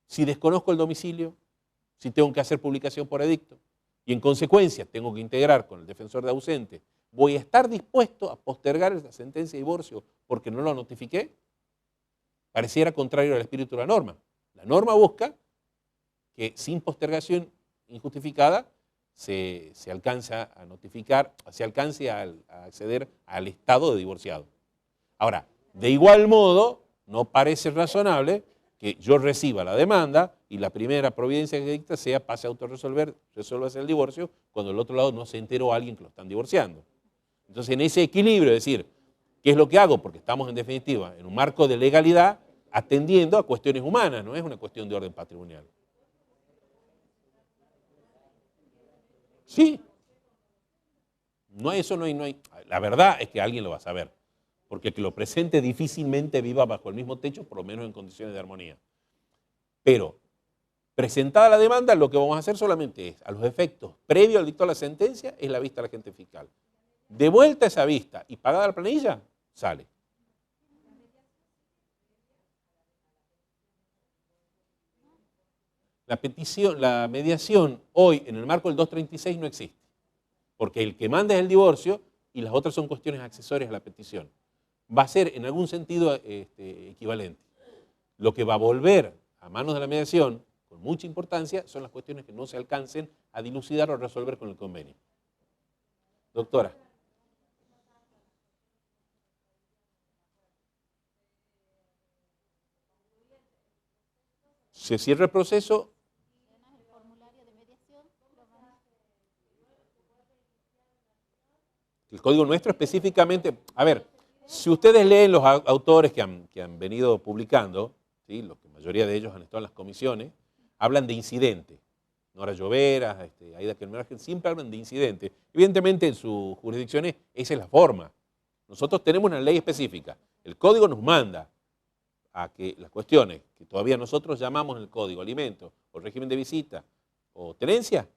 Si desconozco el domicilio, si tengo que hacer publicación por edicto y en consecuencia tengo que integrar con el defensor de ausente, ¿voy a estar dispuesto a postergar la sentencia de divorcio porque no lo notifiqué? Pareciera contrario al espíritu de la norma. La norma busca que sin postergación injustificada se alcance a notificar, se alcance a acceder al estado de divorciado. Ahora, de igual modo, no parece razonable que yo reciba la demanda y la primera providencia que dicta sea pase a autorresolver, resuélvase el divorcio, cuando del otro lado no se enteró alguien que lo están divorciando. Entonces, en ese equilibrio, es decir, ¿qué es lo que hago? Porque estamos en definitiva en un marco de legalidad atendiendo a cuestiones humanas, no es una cuestión de orden patrimonial. Sí. No hay eso, no hay. La verdad es que alguien lo va a saber, porque el que lo presente difícilmente viva bajo el mismo techo, por lo menos en condiciones de armonía. Pero, presentada la demanda, lo que vamos a hacer solamente es, a los efectos previos al dicto de la sentencia, es la vista al agente fiscal. De vuelta esa vista y pagada la planilla, sale. La mediación hoy en el marco del 236 no existe, porque el que manda es el divorcio y las otras son cuestiones accesorias a la petición. Va a ser en algún sentido equivalente. Lo que va a volver a manos de la mediación con mucha importancia son las cuestiones que no se alcancen a dilucidar o resolver con el convenio. Doctora. Se cierra el proceso. El código nuestro específicamente, a ver, si ustedes leen los autores que han venido publicando, ¿sí? La mayoría de ellos han estado en las comisiones, hablan de incidente. Nora Lloveras, Aida Kelmergen, siempre hablan de incidente. Evidentemente en sus jurisdicciones esa es la forma. Nosotros tenemos una ley específica. El código nos manda a que las cuestiones que todavía nosotros llamamos en el código alimentos o régimen de visita o tenencia,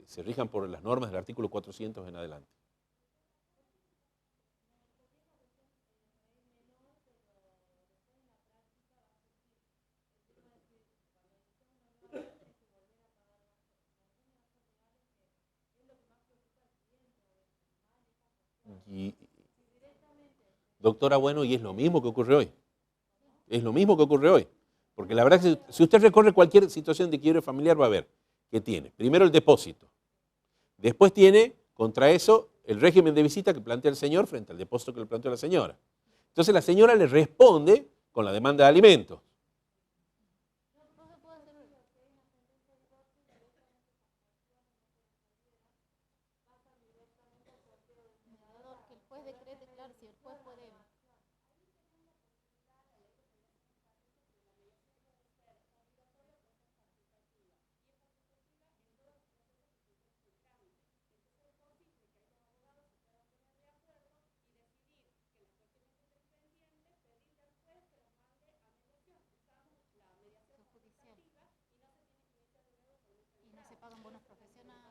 se rijan por las normas del artículo 400 en adelante. Doctora, bueno, y es lo mismo que ocurre hoy. Es lo mismo que ocurre hoy. Porque la verdad es que si usted recorre cualquier situación de quiebre familiar va a ver que tiene, primero el depósito, Después tiene, contra eso, el régimen de visita que plantea el señor frente al depósito que le planteó la señora. Entonces la señora le responde con la demanda de alimentos.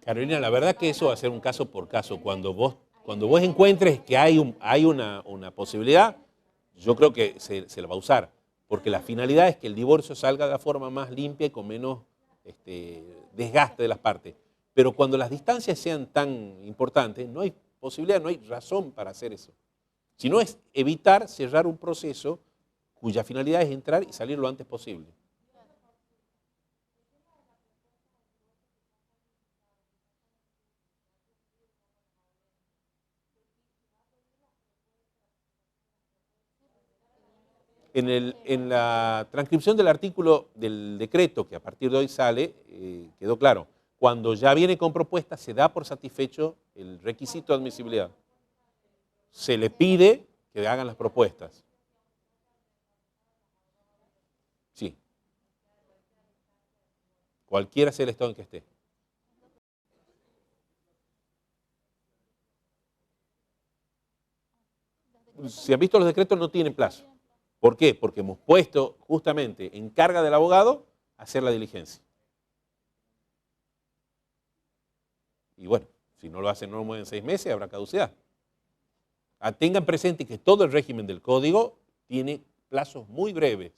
Carolina, la verdad que eso va a ser un caso por caso. Cuando vos encuentres que hay una posibilidad, yo creo que se la va a usar, porque la finalidad es que el divorcio salga de la forma más limpia y con menos desgaste de las partes. Pero cuando las distancias sean tan importantes, no hay posibilidad, no hay razón para hacer eso. Sino es evitar cerrar un proceso cuya finalidad es entrar y salir lo antes posible. En la transcripción del artículo del decreto que a partir de hoy sale, quedó claro, cuando ya viene con propuesta se da por satisfecho el requisito de admisibilidad. Se le pide que hagan las propuestas. Sí. Cualquiera sea el estado en que esté. Si han visto los decretos no tienen plazo. ¿Por qué? Porque hemos puesto justamente en carga del abogado hacer la diligencia. Y bueno, si no lo hacen no lo mueven 6 meses, habrá caducidad. Tengan presente que todo el régimen del código tiene plazos muy breves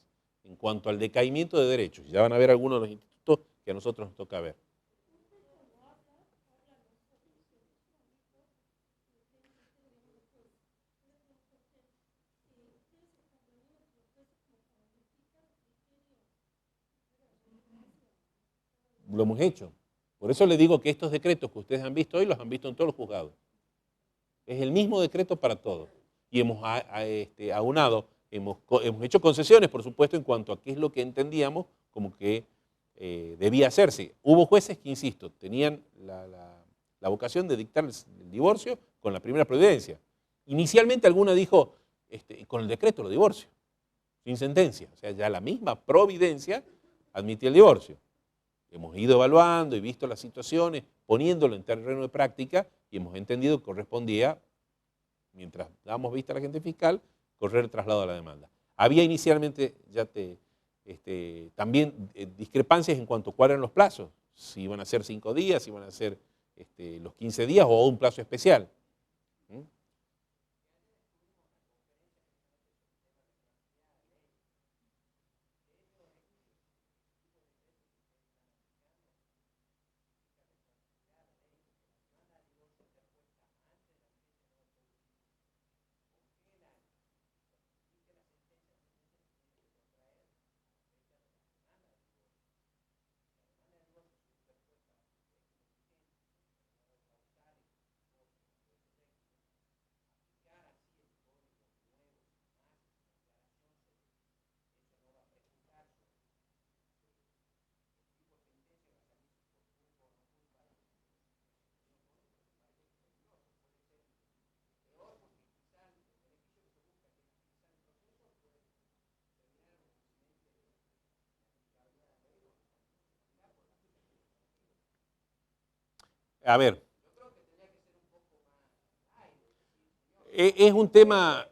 en cuanto al decaimiento de derechos. Ya van a ver algunos de los institutos que a nosotros nos toca ver. Lo hemos hecho. Por eso les digo que estos decretos que ustedes han visto hoy los han visto en todos los juzgados. Es el mismo decreto para todos. Y hemos aunado, hemos hecho concesiones, por supuesto, en cuanto a qué es lo que entendíamos como que debía hacerse. Hubo jueces que, insisto, tenían la vocación de dictar el divorcio con la primera providencia. Inicialmente alguna dijo, con el decreto lo divorcio, sin sentencia. O sea, ya la misma providencia admitía el divorcio. Hemos ido evaluando y visto las situaciones, poniéndolo en terreno de práctica y hemos entendido que correspondía, mientras damos vista a la gente fiscal, correr el traslado de la demanda. Había inicialmente también discrepancias en cuanto a cuáles eran los plazos, si iban a ser 5 días, si iban a ser los 15 días o un plazo especial. A ver, es un tema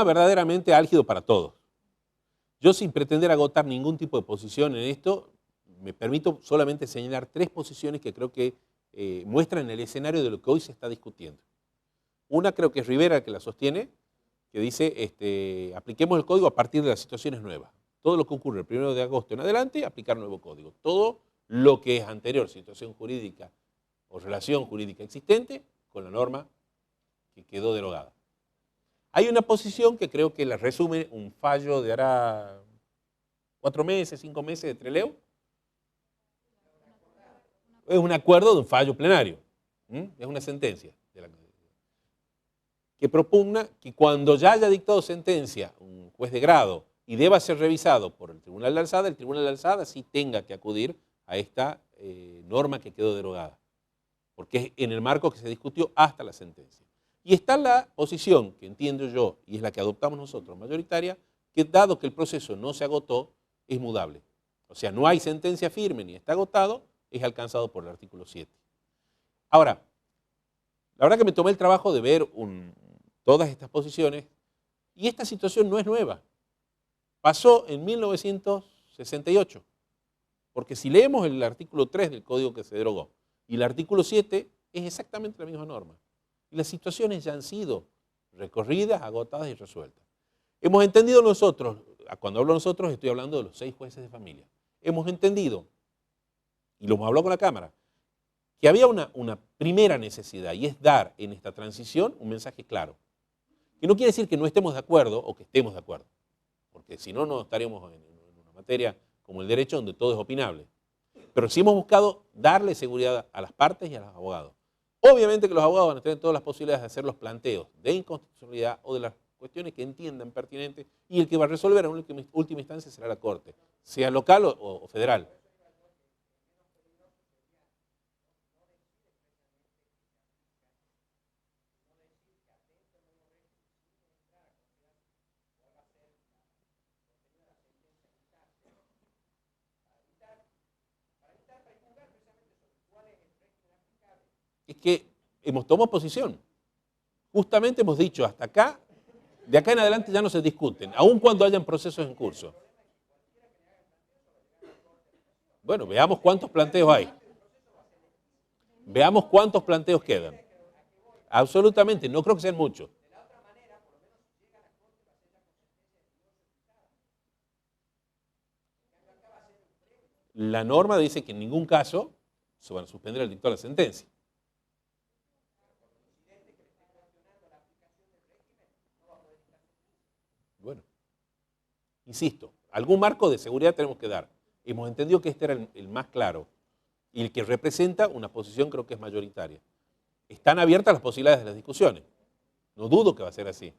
verdaderamente álgido para todos. Yo, sin pretender agotar ningún tipo de posición en esto, me permito solamente señalar 3 posiciones que creo que muestran el escenario de lo que hoy se está discutiendo. Una creo que es Rivera que la sostiene, que dice, apliquemos el código a partir de las situaciones nuevas. Todo lo que ocurre el 1 de agosto en adelante, aplicar nuevo código. Todo lo que es anterior, situación jurídica o relación jurídica existente, con la norma que quedó derogada. Hay una posición que creo que la resume un fallo de hará 4 meses, 5 meses de Trelew, Es un acuerdo de un fallo plenario. Es una sentencia que propugna que cuando ya haya dictado sentencia un juez de grado y deba ser revisado por el Tribunal de Alzada sí tenga que acudir a esta norma que quedó derogada, porque es en el marco que se discutió hasta la sentencia. Y está la posición, que entiendo yo, y es la que adoptamos nosotros, mayoritaria, que dado que el proceso no se agotó, es mudable. O sea, no hay sentencia firme ni está agotado, es alcanzado por el artículo 7. Ahora, la verdad que me tomé el trabajo de ver todas estas posiciones, y esta situación no es nueva. Pasó en 1968, porque si leemos el artículo 3 del código que se derogó y el artículo 7, es exactamente la misma norma. Y las situaciones ya han sido recorridas, agotadas y resueltas. Hemos entendido nosotros, cuando hablo nosotros estoy hablando de los 6 jueces de familia, hemos entendido, y lo hemos hablado con la Cámara, que había una primera necesidad, y es dar en esta transición un mensaje claro. Que no quiere decir que no estemos de acuerdo o que estemos de acuerdo, porque si no, no estaríamos en una materia como el derecho donde todo es opinable. Pero sí hemos buscado darle seguridad a las partes y a los abogados. Obviamente que los abogados van a tener todas las posibilidades de hacer los planteos de inconstitucionalidad o de las cuestiones que entiendan pertinentes, y el que va a resolver en última instancia será la Corte, sea local o federal. Es que hemos tomado posición. Justamente hemos dicho, hasta acá, de acá en adelante ya no se discuten, aun cuando hayan procesos en curso. Bueno, veamos cuántos planteos hay. Veamos cuántos planteos quedan. Absolutamente, no creo que sean muchos. La norma dice que en ningún caso se van a suspender el dictado de la sentencia. Bueno, insisto, algún marco de seguridad tenemos que dar. Hemos entendido que este era el más claro y el que representa una posición creo que es mayoritaria. Están abiertas las posibilidades de las discusiones. No dudo que va a ser así.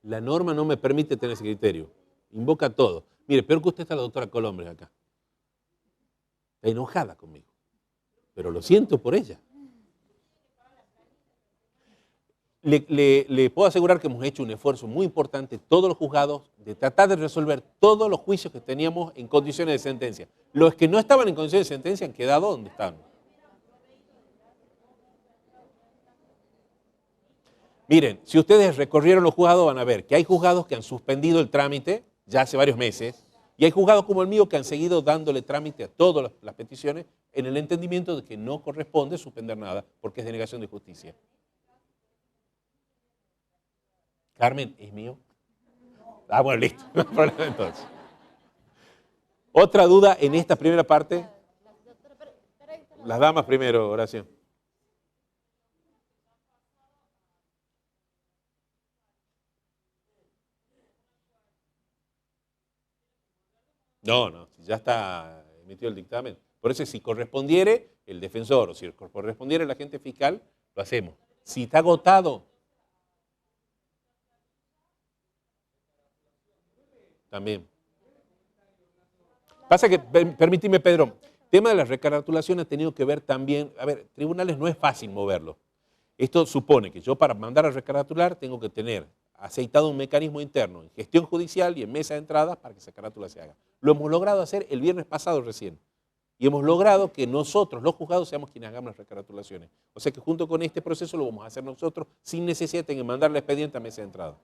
La norma no me permite tener ese criterio. Invoca todo. Mire, peor que usted está la doctora Colombres acá. Está enojada conmigo. Pero lo siento por ella. Le puedo asegurar que hemos hecho un esfuerzo muy importante, todos los juzgados, de tratar de resolver todos los juicios que teníamos en condiciones de sentencia. Los que no estaban en condiciones de sentencia han quedado donde estaban. Miren, si ustedes recorrieron los juzgados van a ver que hay juzgados que han suspendido el trámite ya hace varios meses y hay juzgados como el mío que han seguido dándole trámite a todas las peticiones en el entendimiento de que no corresponde suspender nada porque es denegación de justicia. Carmen, ¿es mío? Ah, bueno, listo. No hay problema entonces. ¿Otra duda en esta primera parte? Las damas primero, Horacio. No, ya está emitido el dictamen. Por eso si correspondiere el defensor o si correspondiere el agente fiscal, lo hacemos. Si está agotado, también. Pasa que, permíteme Pedro, el tema de la recaratulación ha tenido que ver también, a ver, tribunales no es fácil moverlo. Esto supone que yo para mandar a recaratular tengo que tener aceitado un mecanismo interno en gestión judicial y en mesa de entradas para que esa carátula se haga. Lo hemos logrado hacer el viernes pasado recién. y hemos logrado que nosotros, los juzgados, seamos quienes hagamos las recaratulaciones. O sea que junto con este proceso lo vamos a hacer nosotros sin necesidad de tener que mandar el expediente a mesa de entrada.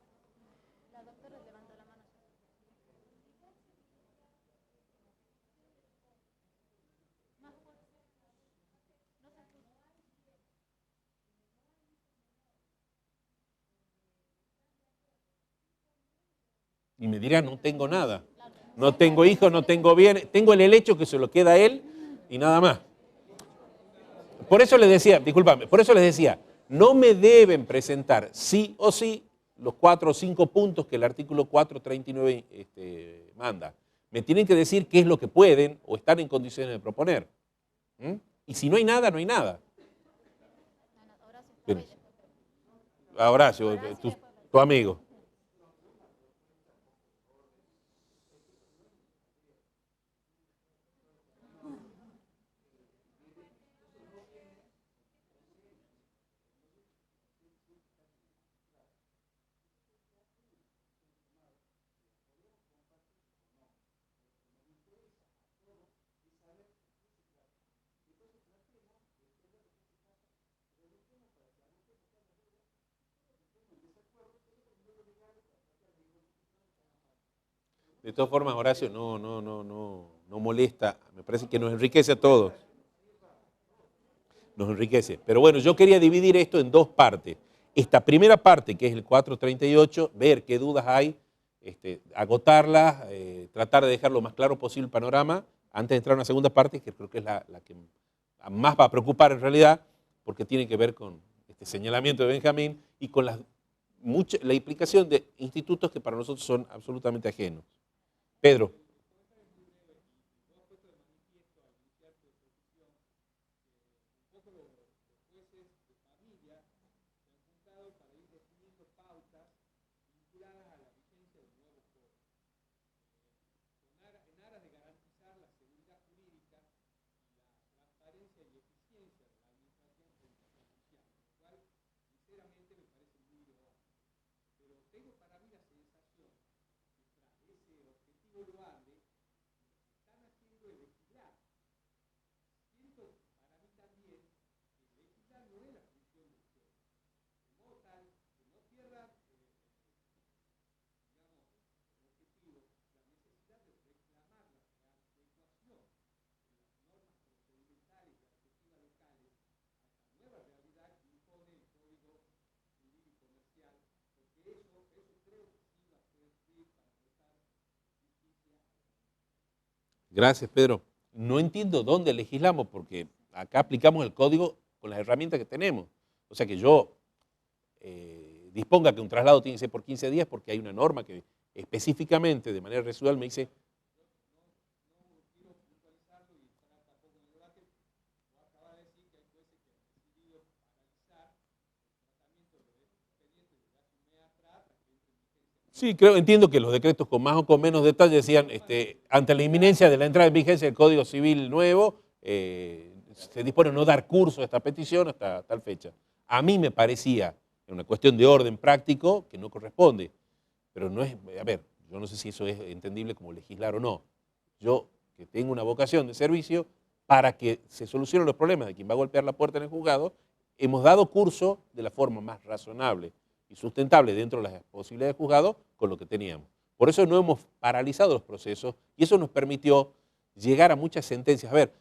Y me dirá, no tengo nada. No tengo hijos, no tengo bien, tengo el helecho que se lo queda a él y nada más. Por eso les decía, discúlpame, por eso les decía, no me deben presentar sí o sí los 4 o 5 puntos que el artículo 439 manda. Me tienen que decir qué es lo que pueden o están en condiciones de proponer. ¿Mm? Y si no hay nada, no hay nada. Bien. Horacio, tu amigo. De todas formas, Horacio, no molesta, me parece que nos enriquece a todos. Nos enriquece. Pero bueno, yo quería dividir esto en dos partes. Esta primera parte, que es el 438, ver qué dudas hay, agotarlas, tratar de dejar lo más claro posible el panorama, antes de entrar a una segunda parte, que creo que es la que más va a preocupar en realidad, porque tiene que ver con este señalamiento de Benjamín y con la implicación de institutos que para nosotros son absolutamente ajenos. Pedro. Gracias, Pedro. No entiendo dónde legislamos, porque acá aplicamos el código con las herramientas que tenemos. O sea que yo disponga que un traslado tiene que ser por 15 días porque hay una norma que específicamente, de manera residual, me dice... Sí, entiendo que los decretos con más o con menos detalle decían, ante la inminencia de la entrada en vigencia del Código Civil nuevo, se dispone a no dar curso a esta petición hasta tal fecha. A mí me parecía, en una cuestión de orden práctico, que no corresponde, pero no es, a ver, yo no sé si eso es entendible como legislar o no. Yo, que tengo una vocación de servicio, para que se solucionen los problemas de quien va a golpear la puerta en el juzgado, hemos dado curso de la forma más razonable y sustentable dentro de las posibilidades del juzgado con lo que teníamos. Por eso no hemos paralizado los procesos y eso nos permitió llegar a muchas sentencias. A ver,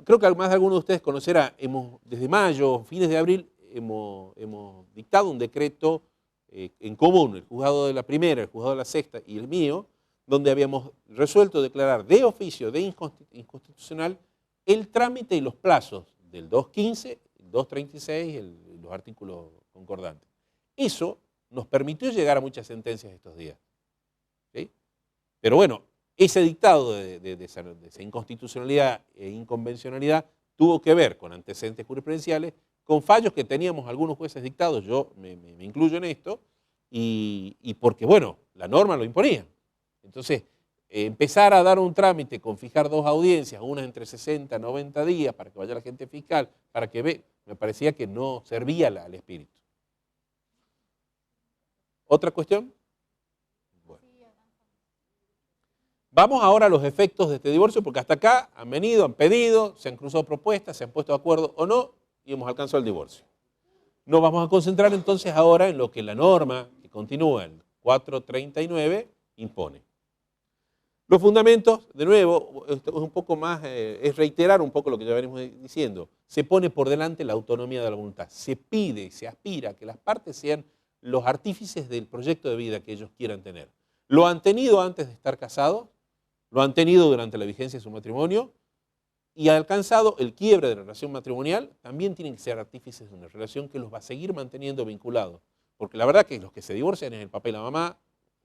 creo que más de alguno de ustedes conocerá, desde mayo, fines de abril, hemos dictado un decreto en común, el juzgado de la primera, el juzgado de la sexta y el mío, donde habíamos resuelto declarar de oficio de inconstitucional el trámite y los plazos del 215, el 236 y los artículos concordantes. Eso nos permitió llegar a muchas sentencias estos días. ¿Sí? Pero bueno, ese dictado de esa inconstitucionalidad e inconvencionalidad tuvo que ver con antecedentes jurisprudenciales, con fallos que teníamos algunos jueces dictados, yo me incluyo en esto, y porque, bueno, la norma lo imponía. Entonces, empezar a dar un trámite con fijar 2 audiencias, una entre 60 y 90 días, para que vaya la gente fiscal, para que ve, me parecía que no servía al espíritu. ¿Otra cuestión? Vamos ahora a los efectos de este divorcio, porque hasta acá han venido, han pedido, se han cruzado propuestas, se han puesto de acuerdo o no, y hemos alcanzado el divorcio. Nos vamos a concentrar entonces ahora en lo que la norma que continúa, el 439, impone. Los fundamentos, de nuevo, es un poco más, es reiterar un poco lo que ya venimos diciendo. Se pone por delante la autonomía de la voluntad. Se pide, se aspira a que las partes sean los artífices del proyecto de vida que ellos quieran tener. Lo han tenido antes de estar casados, lo han tenido durante la vigencia de su matrimonio y alcanzado el quiebre de la relación matrimonial, también tienen que ser artífices de una relación que los va a seguir manteniendo vinculados. Porque la verdad que los que se divorcian es el papá y la mamá,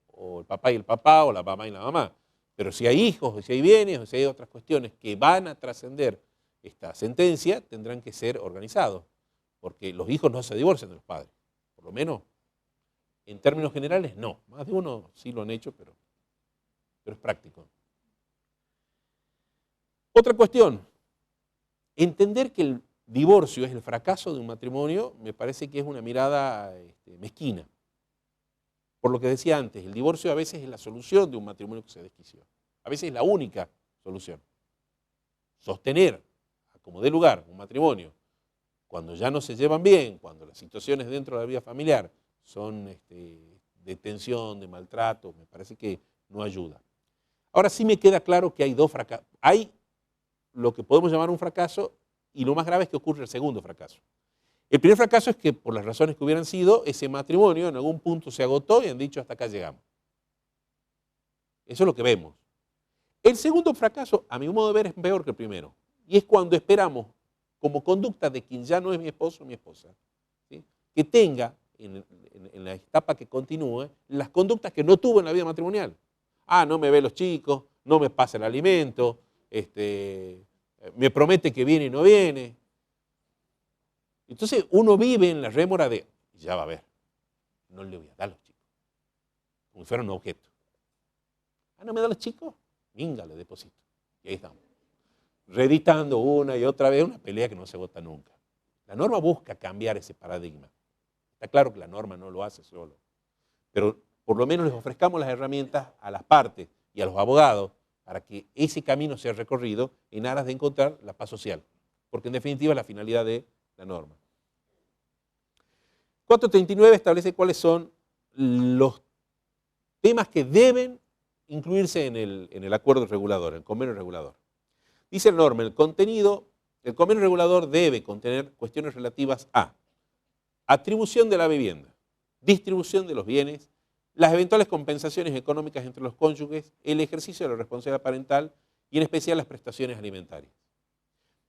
o el papá y el papá, o la mamá y la mamá. Pero si hay hijos, o si hay bienes, o si hay otras cuestiones que van a trascender esta sentencia, tendrán que ser organizados. Porque los hijos no se divorcian de los padres. Por lo menos, en términos generales, no. Más de uno sí lo han hecho, pero es práctico. Otra cuestión. Entender que el divorcio es el fracaso de un matrimonio me parece que es una mirada mezquina. Por lo que decía antes, el divorcio a veces es la solución de un matrimonio que se desquició. A veces es la única solución. Sostener, como dé lugar, un matrimonio, cuando ya no se llevan bien, cuando las situaciones dentro de la vida familiar son de tensión, de maltrato, me parece que no ayuda. Ahora sí me queda claro que hay dos fracasos. Hay lo que podemos llamar un fracaso y lo más grave es que ocurre el segundo fracaso. El primer fracaso es que, por las razones que hubieran sido, ese matrimonio en algún punto se agotó y han dicho hasta acá llegamos. Eso es lo que vemos. El segundo fracaso, a mi modo de ver, es peor que el primero. Y es cuando esperamos, como conducta de quien ya no es mi esposo o mi esposa, ¿sí?, que tenga, en la etapa que continúe, las conductas que no tuvo en la vida matrimonial. Ah, no me ve los chicos, no me pasa el alimento, me promete que viene y no viene. Entonces uno vive en la rémora de, ya va a ver, no le voy a dar a los chicos, como si fuera un objeto. Ah, ¿no me da los chicos? Venga, le deposito. Y ahí estamos, reeditando una y otra vez una pelea que no se agota nunca. La norma busca cambiar ese paradigma. Está claro que la norma no lo hace solo, pero por lo menos les ofrezcamos las herramientas a las partes y a los abogados para que ese camino sea recorrido en aras de encontrar la paz social, porque en definitiva es la finalidad de la norma. 439 establece cuáles son los temas que deben incluirse en el acuerdo regulador, el convenio regulador. Dice la norma, el convenio regulador debe contener cuestiones relativas a atribución de la vivienda, distribución de los bienes, las eventuales compensaciones económicas entre los cónyuges, el ejercicio de la responsabilidad parental y en especial las prestaciones alimentarias.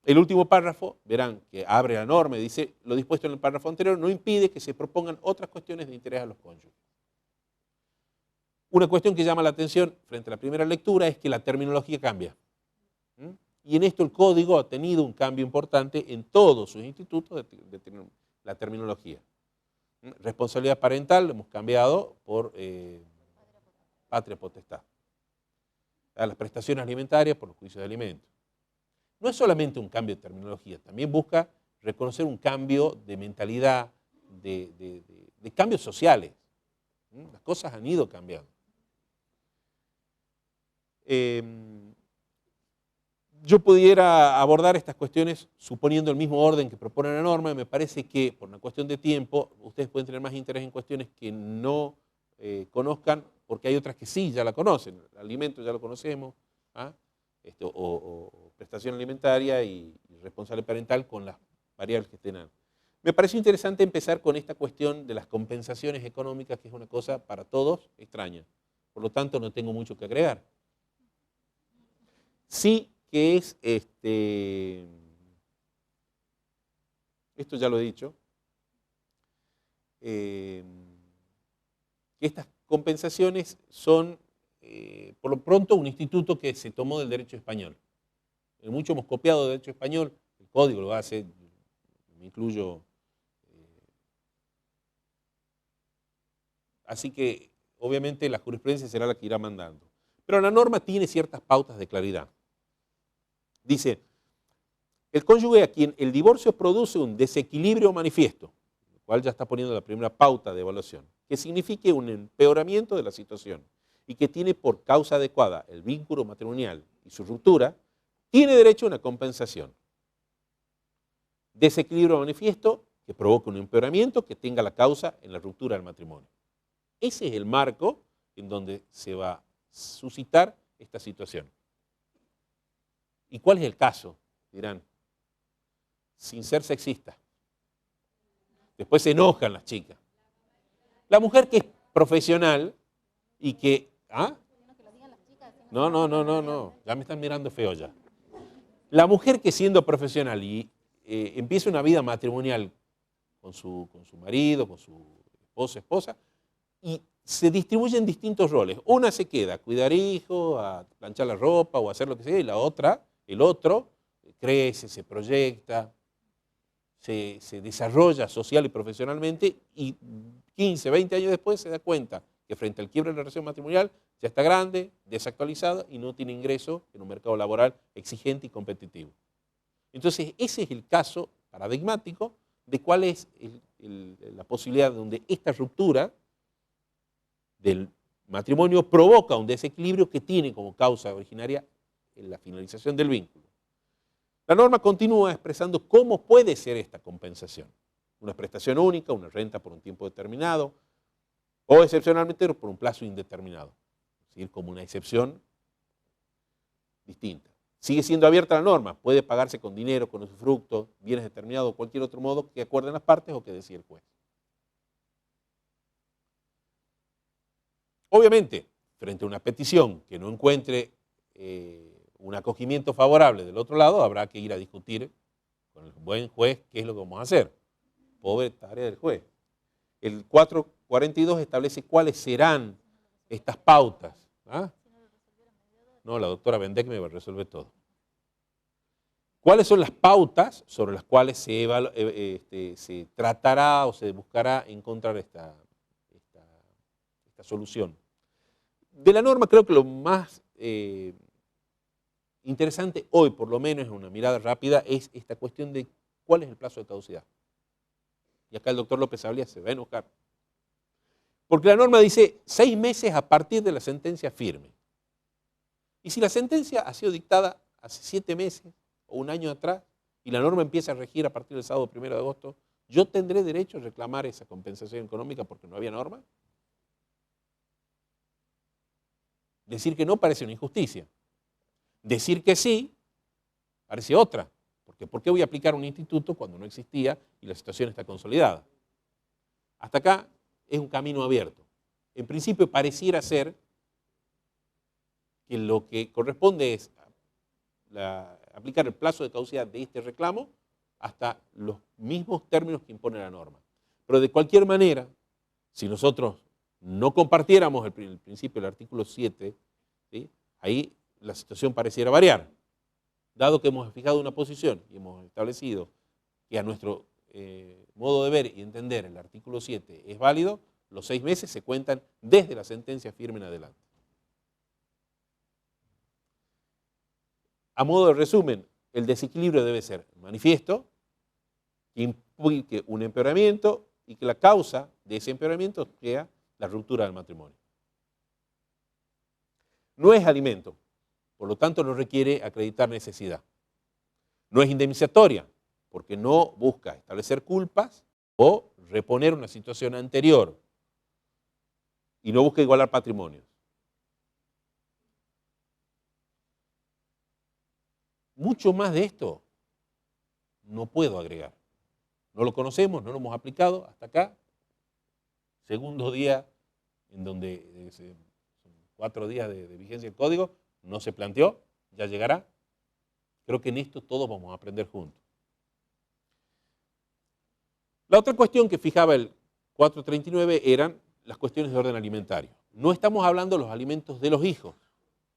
El último párrafo, verán que abre la norma y dice, lo dispuesto en el párrafo anterior no impide que se propongan otras cuestiones de interés a los cónyuges. Una cuestión que llama la atención frente a la primera lectura es que la terminología cambia. Y en esto el código ha tenido un cambio importante en todos sus institutos de la terminología. Responsabilidad parental lo hemos cambiado por patria potestad. Las prestaciones alimentarias por los juicios de alimentos. No es solamente un cambio de terminología, también busca reconocer un cambio de mentalidad, de cambios sociales. Las cosas han ido cambiando. Yo pudiera abordar estas cuestiones suponiendo el mismo orden que propone la norma. Me parece que por una cuestión de tiempo ustedes pueden tener más interés en cuestiones que no conozcan, porque hay otras que sí ya la conocen. El alimento ya lo conocemos, ¿ah? O prestación alimentaria y responsable parental con las variables que estén. Me pareció interesante empezar con esta cuestión de las compensaciones económicas, que es una cosa para todos extraña. Por lo tanto, no tengo mucho que agregar. Sí que es, esto ya lo he dicho, que estas compensaciones son, por lo pronto, un instituto que se tomó del derecho español. Mucho hemos copiado del derecho español, el código lo hace, me incluyo. Así que, obviamente, la jurisprudencia será la que irá mandando. Pero la norma tiene ciertas pautas de claridad. Dice, el cónyuge a quien el divorcio produce un desequilibrio manifiesto, lo cual ya está poniendo la primera pauta de evaluación, que signifique un empeoramiento de la situación, y que tiene por causa adecuada el vínculo matrimonial y su ruptura, tiene derecho a una compensación. Desequilibrio manifiesto que provoca un empeoramiento que tenga la causa en la ruptura del matrimonio. Ese es el marco en donde se va a suscitar esta situación. ¿Y cuál es el caso? Dirán, sin ser sexista. Después se enojan las chicas. La mujer que es profesional y que... ¿Ah? No, ya me están mirando feo ya. La mujer que siendo profesional y empieza una vida matrimonial con su marido, con su esposa, y se distribuyen distintos roles. Una se queda a cuidar hijos, a planchar la ropa o a hacer lo que sea, y la otra, el otro, crece, se proyecta, se desarrolla social y profesionalmente, y 15, 20 años después se da cuenta que frente al quiebre de la relación matrimonial ya está grande, desactualizada y no tiene ingreso en un mercado laboral exigente y competitivo. Entonces, ese es el caso paradigmático de cuál es la posibilidad donde esta ruptura del matrimonio provoca un desequilibrio que tiene como causa originaria en la finalización del vínculo. La norma continúa expresando cómo puede ser esta compensación. Una prestación única, una renta por un tiempo determinado, o excepcionalmente por un plazo indeterminado. Es decir, como una excepción distinta. Sigue siendo abierta la norma, puede pagarse con dinero, con usufructo, bienes determinados o cualquier otro modo que acuerden las partes o que decida el juez. Obviamente, frente a una petición que no encuentre un acogimiento favorable del otro lado, habrá que ir a discutir con el buen juez qué es lo que vamos a hacer. Pobre tarea del juez. El 442 establece cuáles serán estas pautas. ¿Ah? No, la doctora Bendek me va a resolver todo. ¿Cuáles son las pautas sobre las cuales se tratará o se buscará encontrar esta solución? De la norma creo que lo más interesante hoy, por lo menos en una mirada rápida, es esta cuestión de cuál es el plazo de caducidad. Y acá el doctor López Abelía se va a enojar. Porque la norma dice 6 meses a partir de la sentencia firme. Y si la sentencia ha sido dictada hace 7 meses o un año atrás y la norma empieza a regir a partir del sábado 1 de agosto, ¿yo tendré derecho a reclamar esa compensación económica porque no había norma? Decir que no parece una injusticia. Decir que sí parece otra. Porque ¿por qué voy a aplicar un instituto cuando no existía y la situación está consolidada? Hasta acá es un camino abierto. En principio pareciera ser que lo que corresponde es aplicar el plazo de caducidad de este reclamo hasta los mismos términos que impone la norma. Pero de cualquier manera, si nosotros no compartiéramos el principio del artículo 7, ¿sí?, ahí la situación pareciera variar. Dado que hemos fijado una posición y hemos establecido que a nuestro modo de ver y entender el artículo 7 es válido, los 6 meses se cuentan desde la sentencia firme en adelante. A modo de resumen, el desequilibrio debe ser manifiesto, que implique un empeoramiento y que la causa de ese empeoramiento sea la ruptura del matrimonio. No es alimento, por lo tanto no requiere acreditar necesidad. No es indemnizatoria, porque no busca establecer culpas o reponer una situación anterior y no busca igualar patrimonios. Mucho más de esto no puedo agregar. No lo conocemos, no lo hemos aplicado hasta acá. Segundo día en donde son 4 días de vigencia del código, no se planteó, ya llegará. Creo que en esto todos vamos a aprender juntos. La otra cuestión que fijaba el 439 eran las cuestiones de orden alimentario. No estamos hablando de los alimentos de los hijos,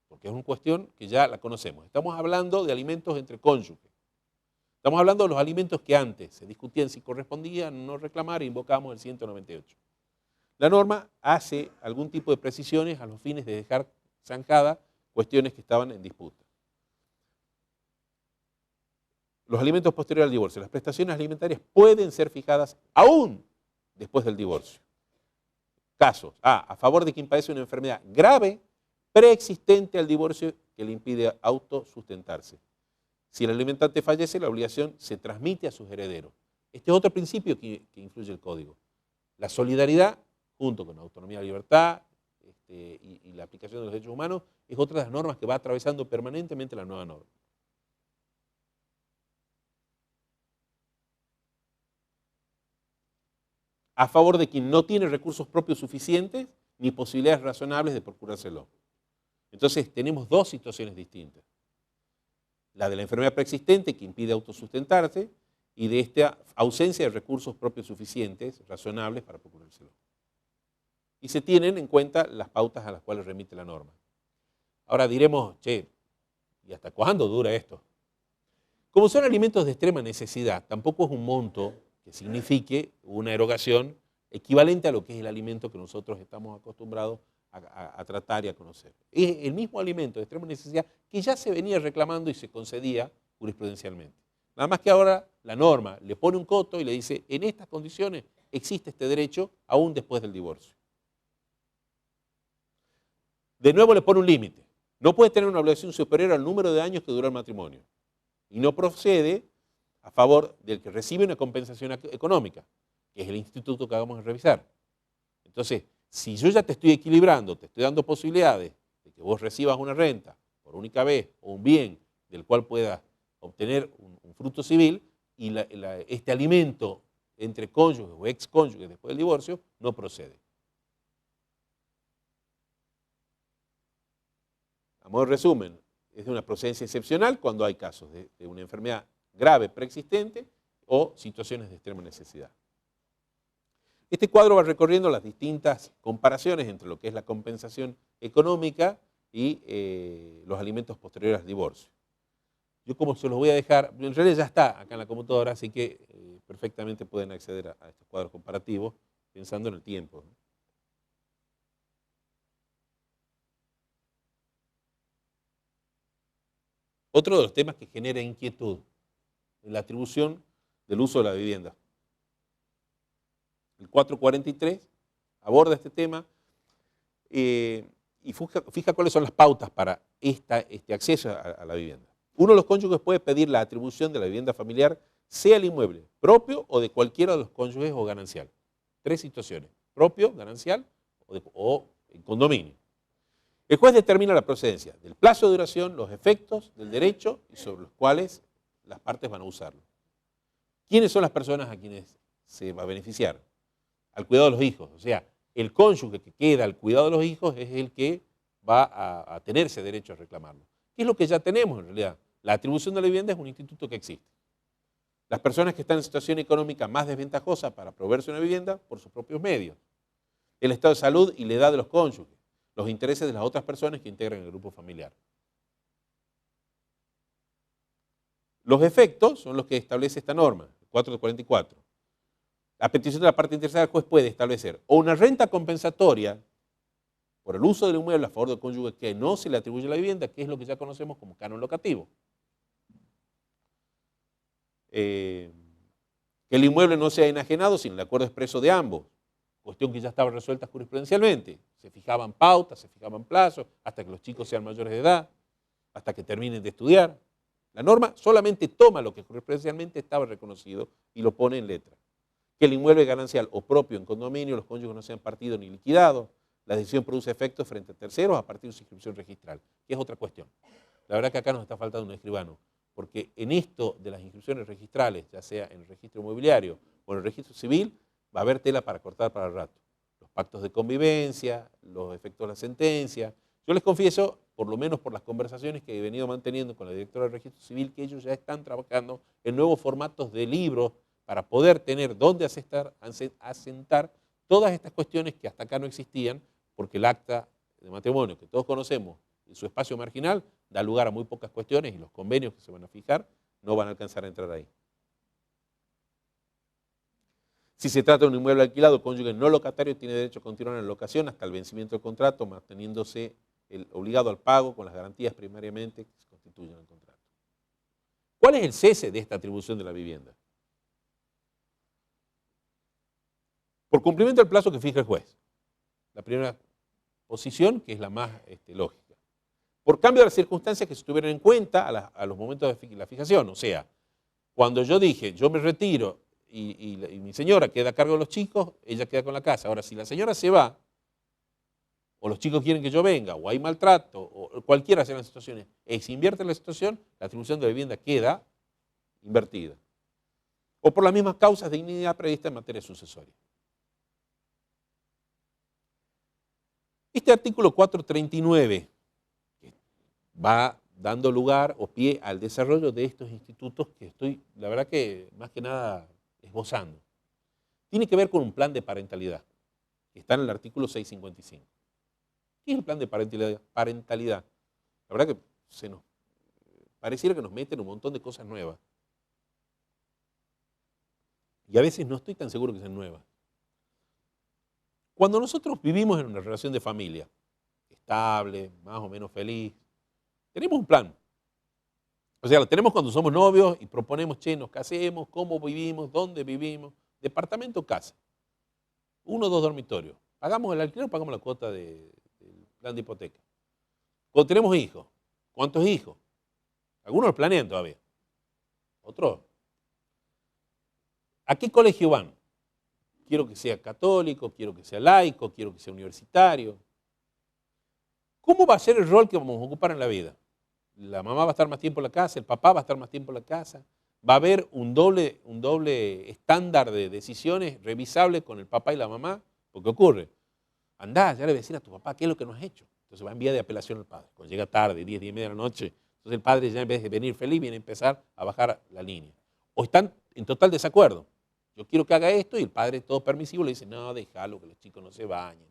porque es una cuestión que ya la conocemos. Estamos hablando de alimentos entre cónyuges. Estamos hablando de los alimentos que antes se discutían si correspondían no reclamar e invocamos el 198. La norma hace algún tipo de precisiones a los fines de dejar zanjadas cuestiones que estaban en disputa. Los alimentos posteriores al divorcio. Las prestaciones alimentarias pueden ser fijadas aún después del divorcio. casos. A favor de quien padece una enfermedad grave preexistente al divorcio que le impide autosustentarse. Si el alimentante fallece, la obligación se transmite a sus herederos. Este es otro principio que influye el Código. La solidaridad, junto con la autonomía y libertad y la aplicación de los derechos humanos, es otra de las normas que va atravesando permanentemente la nueva norma. A favor de quien no tiene recursos propios suficientes ni posibilidades razonables de procurárselo. Entonces tenemos dos situaciones distintas. La de la enfermedad preexistente que impide autosustentarse y de esta ausencia de recursos propios suficientes, razonables para procurárselo. Y se tienen en cuenta las pautas a las cuales remite la norma. Ahora diremos, che, ¿y hasta cuándo dura esto? Como son alimentos de extrema necesidad, tampoco es un monto que signifique una erogación equivalente a lo que es el alimento que nosotros estamos acostumbrados a tratar y a conocer. Es el mismo alimento de extrema necesidad que ya se venía reclamando y se concedía jurisprudencialmente. Nada más que ahora la norma le pone un coto y le dice, en estas condiciones existe este derecho aún después del divorcio. De nuevo le pone un límite. No puede tener una obligación superior al número de años que dura el matrimonio. Y no procede a favor del que recibe una compensación económica, que es el instituto que vamos a revisar. Entonces, si yo ya te estoy equilibrando, te estoy dando posibilidades de que vos recibas una renta por única vez o un bien del cual puedas obtener un fruto civil y este alimento entre cónyuges o excónyuges después del divorcio no procede. A modo de resumen, es de una procedencia excepcional cuando hay casos de una enfermedad grave preexistente o situaciones de extrema necesidad. Este cuadro va recorriendo las distintas comparaciones entre lo que es la compensación económica y los alimentos posteriores al divorcio. Yo como se los voy a dejar, en realidad ya está acá en la computadora, así que perfectamente pueden acceder a estos cuadros comparativos pensando en el tiempo, ¿no? Otro de los temas que genera inquietud es la atribución del uso de la vivienda. El 443 aborda este tema y fija cuáles son las pautas para este acceso a la vivienda. Uno de los cónyuges puede pedir la atribución de la vivienda familiar, sea el inmueble propio o de cualquiera de los cónyuges o ganancial. Tres situaciones: propio, ganancial o en condominio. El juez determina la procedencia del plazo de duración, los efectos del derecho y sobre los cuales las partes van a usarlo. ¿Quiénes son las personas a quienes se va a beneficiar? Al cuidado de los hijos. O sea, el cónyuge que queda al cuidado de los hijos es el que va a tener ese derecho a reclamarlo. ¿Qué es lo que ya tenemos en realidad? La atribución de la vivienda es un instituto que existe. Las personas que están en situación económica más desventajosa para proveerse una vivienda por sus propios medios. El estado de salud y la edad de los cónyuges. Los intereses de las otras personas que integran el grupo familiar. Los efectos son los que establece esta norma, 444. A petición de la parte interesada, el juez puede establecer o una renta compensatoria por el uso del inmueble a favor del cónyuge que no se le atribuye la vivienda, que es lo que ya conocemos como canon locativo. Que el inmueble no sea enajenado sin el acuerdo expreso de ambos, cuestión que ya estaba resuelta jurisprudencialmente. Se fijaban pautas, se fijaban plazos, hasta que los chicos sean mayores de edad, hasta que terminen de estudiar. La norma solamente toma lo que jurisprudencialmente estaba reconocido y lo pone en letra. Que el inmueble ganancial o propio en condominio, los cónyuges no sean partidos ni liquidados. La decisión produce efectos frente a terceros a partir de su inscripción registral, que es otra cuestión. La verdad que acá nos está faltando un escribano, porque en esto de las inscripciones registrales, ya sea en el registro inmobiliario o en el registro civil, va a haber tela para cortar para el rato. Los pactos de convivencia, los efectos de la sentencia. Yo les confieso, por lo menos por las conversaciones que he venido manteniendo con la directora del registro civil, que ellos ya están trabajando en nuevos formatos de libros para poder tener dónde asentar todas estas cuestiones que hasta acá no existían, porque el acta de matrimonio que todos conocemos en su espacio marginal da lugar a muy pocas cuestiones y los convenios que se van a fijar no van a alcanzar a entrar ahí. Si se trata de un inmueble alquilado, el cónyuge no locatario tiene derecho a continuar en la locación hasta el vencimiento del contrato, manteniéndose obligado al pago con las garantías primariamente que se constituyen en el contrato. ¿Cuál es el cese de esta atribución de la vivienda? Por cumplimiento del plazo que fija el juez. la primera posición, que es la más lógica. Por cambio de las circunstancias que se tuvieron en cuenta a los momentos de la fijación. O sea, cuando yo dije, yo me retiro y mi señora queda a cargo de los chicos, ella queda con la casa. Ahora, si la señora se va, o los chicos quieren que yo venga, o hay maltrato, o cualquiera sea las situaciones, y se invierte la situación, la atribución de la vivienda queda invertida. O por las mismas causas de indignidad previstas en materia sucesoria. Este artículo 439 va dando lugar o pie al desarrollo de estos institutos que estoy, la verdad que más que nada, esbozando. Tiene que ver con un plan de parentalidad, que está en el artículo 655. ¿Qué es el plan de parentalidad? La verdad que pareciera que nos meten un montón de cosas nuevas. Y a veces no estoy tan seguro que sean nuevas. Cuando nosotros vivimos en una relación de familia, estable, más o menos feliz, tenemos un plan. O sea, lo tenemos cuando somos novios y proponemos, che, nos casemos, cómo vivimos, dónde vivimos, departamento o casa. 1 o 2 dormitorios. Pagamos el alquiler o pagamos la cuota del plan de hipoteca. Cuando tenemos hijos, ¿cuántos hijos? Algunos lo planean todavía. Otros. ¿A qué colegio van? Quiero que sea católico, quiero que sea laico, quiero que sea universitario. ¿Cómo va a ser el rol que vamos a ocupar en la vida? La mamá va a estar más tiempo en la casa, el papá va a estar más tiempo en la casa. Va a haber un doble estándar de decisiones revisables con el papá y la mamá. Porque ocurre, andá, ya le voy a decir a tu papá qué es lo que no has hecho. Entonces va a enviar de apelación al padre. Cuando llega tarde, 10, 10 y media de la noche, entonces el padre ya en vez de venir feliz, viene a empezar a bajar la línea. O están en total desacuerdo. Yo quiero que haga esto y el padre todo permisivo le dice, no, déjalo, que los chicos no se bañen,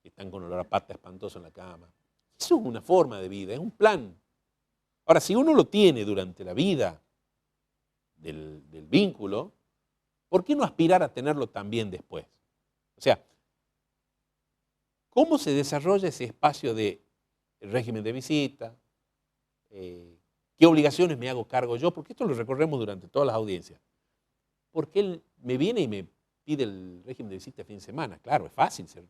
que están con olor a pata espantoso en la cama. Eso es una forma de vida, es un plan. Ahora, si uno lo tiene durante la vida del vínculo, ¿por qué no aspirar a tenerlo también después? O sea, ¿cómo se desarrolla ese espacio de régimen de visita? ¿Qué obligaciones me hago cargo yo? Porque esto lo recorremos durante todas las audiencias. Porque él me viene y me pide el régimen de visita fin de semana. Claro, es fácil ser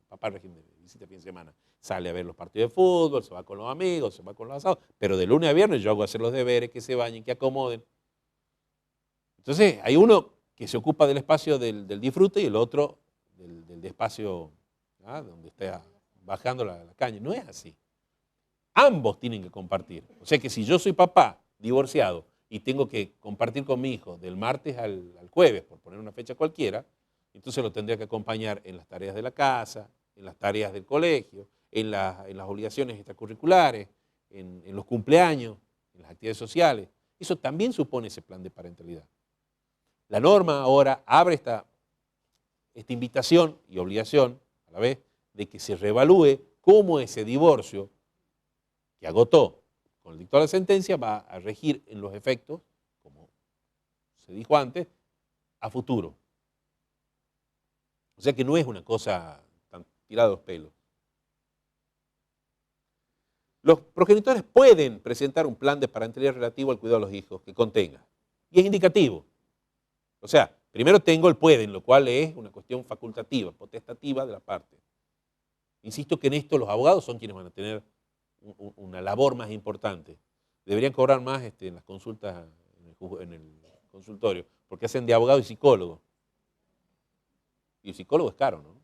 papá régimen de visita fin de semana. Sale a ver los partidos de fútbol, se va con los amigos, se va con los asados, pero de lunes a viernes yo hago hacer los deberes, que se bañen, que acomoden. Entonces, hay uno que se ocupa del espacio del disfrute y el otro del espacio donde está bajando la caña. No es así. Ambos tienen que compartir. O sea que si yo soy papá divorciado y tengo que compartir con mi hijo del martes al jueves, por poner una fecha cualquiera, entonces lo tendría que acompañar en las tareas de la casa, en las tareas del colegio, en las obligaciones extracurriculares, en los cumpleaños, en las actividades sociales. Eso también supone ese plan de parentalidad. La norma ahora abre esta invitación y obligación, a la vez, de que se reevalúe cómo ese divorcio que agotó con el dictado de la sentencia va a regir en los efectos, como se dijo antes, a futuro. O sea que no es una cosa tan tirada de los pelos. Los progenitores pueden presentar un plan de parentalidad relativo al cuidado de los hijos que contenga. Y es indicativo. O sea, primero tengo el pueden, lo cual es una cuestión facultativa, potestativa de la parte. Insisto que en esto los abogados son quienes van a tener una labor más importante. Deberían cobrar más en las consultas, en el consultorio, porque hacen de abogado y psicólogo. Y el psicólogo es caro, ¿no?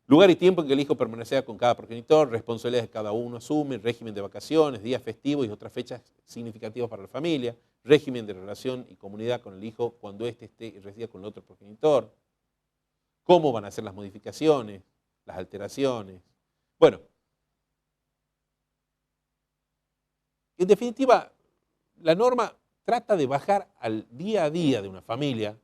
Lugar y tiempo en que el hijo permanecerá con cada progenitor, responsabilidades que cada uno asume, régimen de vacaciones, días festivos y otras fechas significativas para la familia, régimen de relación y comunidad con el hijo cuando éste esté y resida con el otro progenitor, cómo van a ser las modificaciones, las alteraciones. Bueno, en definitiva, la norma trata de bajar al día a día de una familia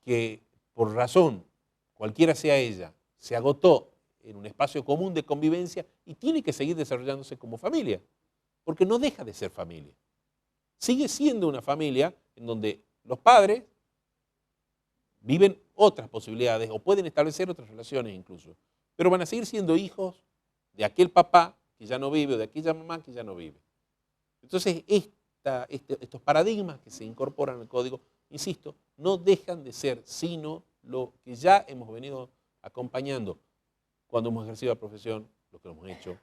que por razón, cualquiera sea ella, se agotó en un espacio común de convivencia y tiene que seguir desarrollándose como familia, porque no deja de ser familia. Sigue siendo una familia en donde los padres viven otras posibilidades o pueden establecer otras relaciones incluso, pero van a seguir siendo hijos de aquel papá que ya no vive o de aquella mamá que ya no vive. Entonces, estos paradigmas que se incorporan al código, insisto, no dejan de ser sino lo que ya hemos venido acompañando cuando hemos ejercido la profesión, lo que hemos hecho,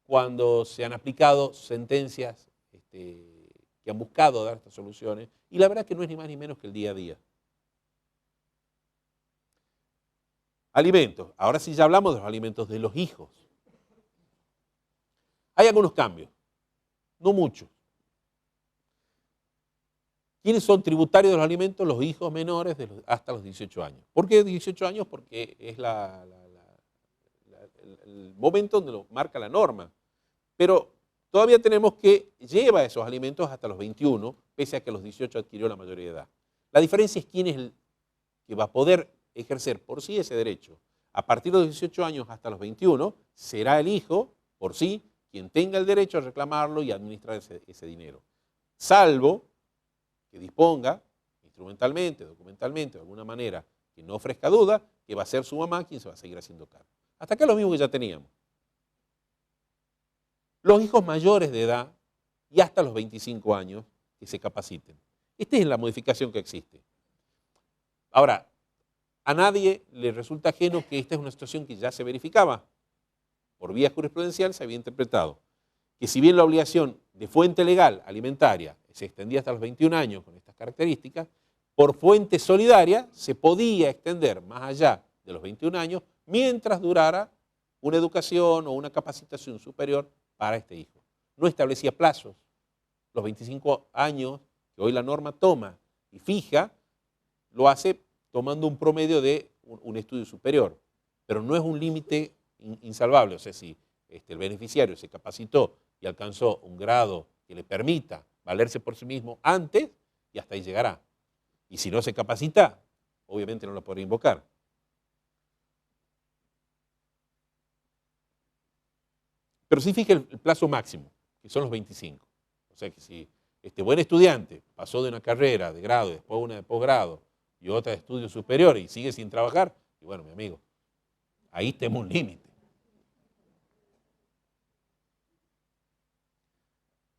cuando se han aplicado sentencias que han buscado dar estas soluciones, y la verdad que no es ni más ni menos que el día a día. Alimentos. Ahora sí ya hablamos de los alimentos de los hijos. Hay algunos cambios, no muchos. ¿Quiénes son tributarios de los alimentos? Los hijos menores hasta los 18 años. ¿Por qué 18 años? Porque es el momento donde lo marca la norma. Pero todavía tenemos que lleva esos alimentos hasta los 21, pese a que a los 18 adquirió la mayoría de edad. La diferencia es quién es el que va a poder ejercer por sí ese derecho. A partir de los 18 años hasta los 21, será el hijo, por sí, quien tenga el derecho a reclamarlo y administrar ese dinero. Salvo que disponga, instrumentalmente, documentalmente, de alguna manera, que no ofrezca duda, que va a ser su mamá quien se va a seguir haciendo cargo. Hasta acá lo mismo que ya teníamos. Los hijos mayores de edad y hasta los 25 años que se capaciten. Esta es la modificación que existe. Ahora, a nadie le resulta ajeno que esta es una situación que ya se verificaba. Por vía jurisprudencial se había interpretado que si bien la obligación de fuente legal alimentaria se extendía hasta los 21 años con estas características, por fuente solidaria se podía extender más allá de los 21 años mientras durara una educación o una capacitación superior para este hijo. No establecía plazos. Los 25 años que hoy la norma toma y fija, lo hace tomando un promedio de un estudio superior, pero no es un límite insalvable. O sea, si el beneficiario se capacitó y alcanzó un grado que le permita valerse por sí mismo antes, y hasta ahí llegará. Y si no se capacita, obviamente no lo podrá invocar. Pero sí fija el plazo máximo, que son los 25. O sea que si este buen estudiante pasó de una carrera de grado, después una de posgrado y otra de estudios superiores y sigue sin trabajar, y bueno, mi amigo, ahí tenemos un límite.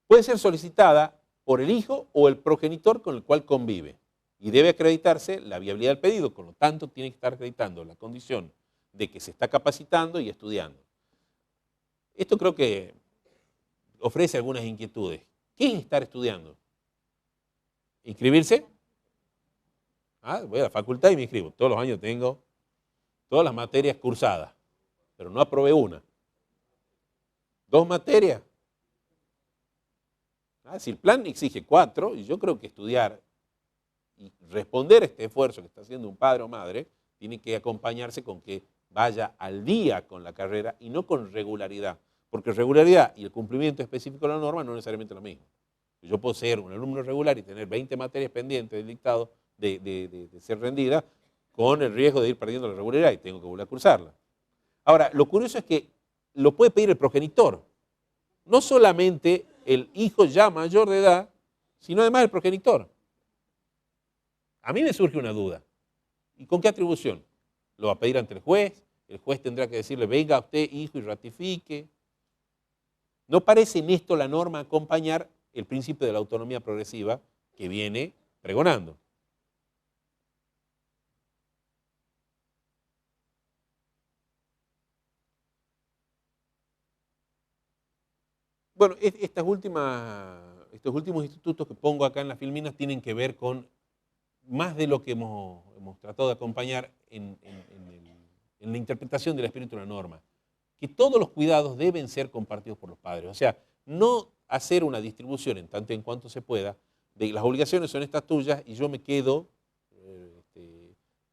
Puede ser solicitada por el hijo o el progenitor con el cual convive y debe acreditarse la viabilidad del pedido, por lo tanto tiene que estar acreditando la condición de que se está capacitando y estudiando. Esto creo que ofrece algunas inquietudes. ¿Qué es estar estudiando? ¿Inscribirse? Voy a la facultad y me inscribo. Todos los años tengo todas las materias cursadas, pero no aprobé una. 2 materias. Si el plan exige 4, y yo creo que estudiar y responder a este esfuerzo que está haciendo un padre o madre, tiene que acompañarse con que vaya al día con la carrera y no con regularidad. Porque regularidad y el cumplimiento específico de la norma no es necesariamente lo mismo. Yo puedo ser un alumno regular y tener 20 materias pendientes del dictado de ser rendida, con el riesgo de ir perdiendo la regularidad y tengo que volver a cursarla. Ahora, lo curioso es que lo puede pedir el progenitor. No solamente el hijo ya mayor de edad, sino además el progenitor. A mí me surge una duda. ¿Y con qué atribución? ¿Lo va a pedir ante el juez? El juez tendrá que decirle, venga usted, hijo, y ratifique. ¿No parece en esto la norma acompañar el principio de la autonomía progresiva que viene pregonando? Bueno, estos últimos institutos que pongo acá en las filminas tienen que ver con más de lo que hemos tratado de acompañar en la interpretación del espíritu de la norma, que todos los cuidados deben ser compartidos por los padres. O sea, no hacer una distribución en tanto y en cuanto se pueda, de las obligaciones son estas tuyas y yo me quedo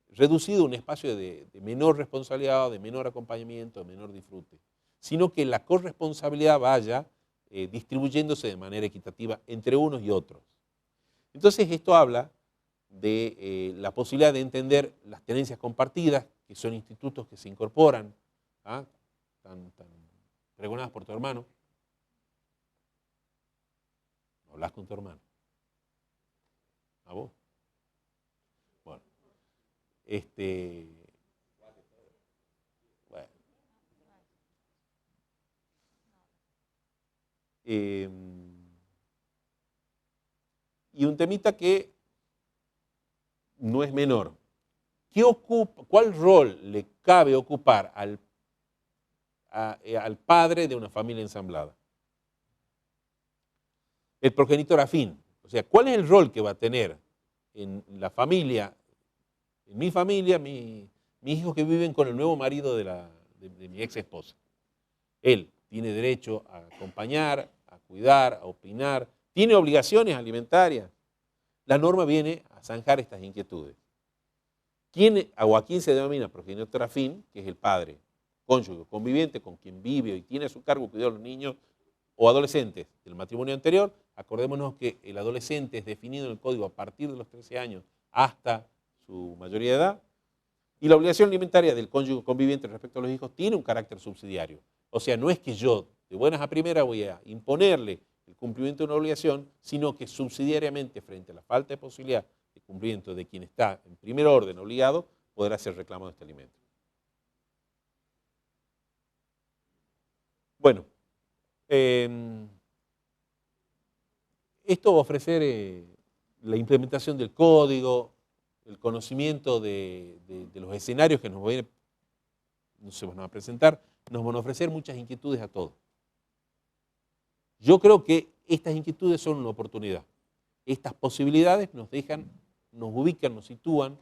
reducido a un espacio de menor responsabilidad, de menor acompañamiento, de menor disfrute, sino que la corresponsabilidad vaya distribuyéndose de manera equitativa entre unos y otros. Entonces esto habla de la posibilidad de entender las tenencias compartidas, que son institutos que se incorporan, tan pregonadas por tu hermano. No hablas con tu hermano. ¿A vos? Bueno. Bueno. Y un temita que no es menor. ¿Cuál rol le cabe ocupar al padre de una familia ensamblada? El progenitor afín. O sea, ¿cuál es el rol que va a tener en la familia, en mi familia, mis hijos que viven con el nuevo marido de mi ex esposa? Él tiene derecho a acompañar, a cuidar, a opinar, tiene obligaciones alimentarias. La norma viene a zanjar estas inquietudes. ¿A quién se denomina progenitor afín? Que es el padre, cónyuge, conviviente con quien vive y tiene a su cargo cuidar a los niños o adolescentes del matrimonio anterior. Acordémonos que el adolescente es definido en el código a partir de los 13 años hasta su mayoría de edad. Y la obligación alimentaria del cónyuge conviviente respecto a los hijos tiene un carácter subsidiario. O sea, no es que yo de buenas a primeras voy a imponerle el cumplimiento de una obligación, sino que subsidiariamente frente a la falta de posibilidad de cumplimiento de quien está en primer orden obligado, podrá ser reclamado este alimento. Bueno, esto va a ofrecer la implementación del código, el conocimiento de los escenarios que se van a presentar, nos van a ofrecer muchas inquietudes a todos. Yo creo que estas inquietudes son una oportunidad. Estas posibilidades nos dejan, nos ubican, nos sitúan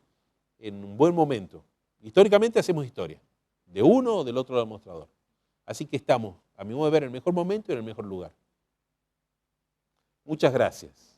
en un buen momento. Históricamente hacemos historia, de uno o del otro lado del mostrador. Así que estamos, a mi modo de ver, en el mejor momento y en el mejor lugar. Muchas gracias.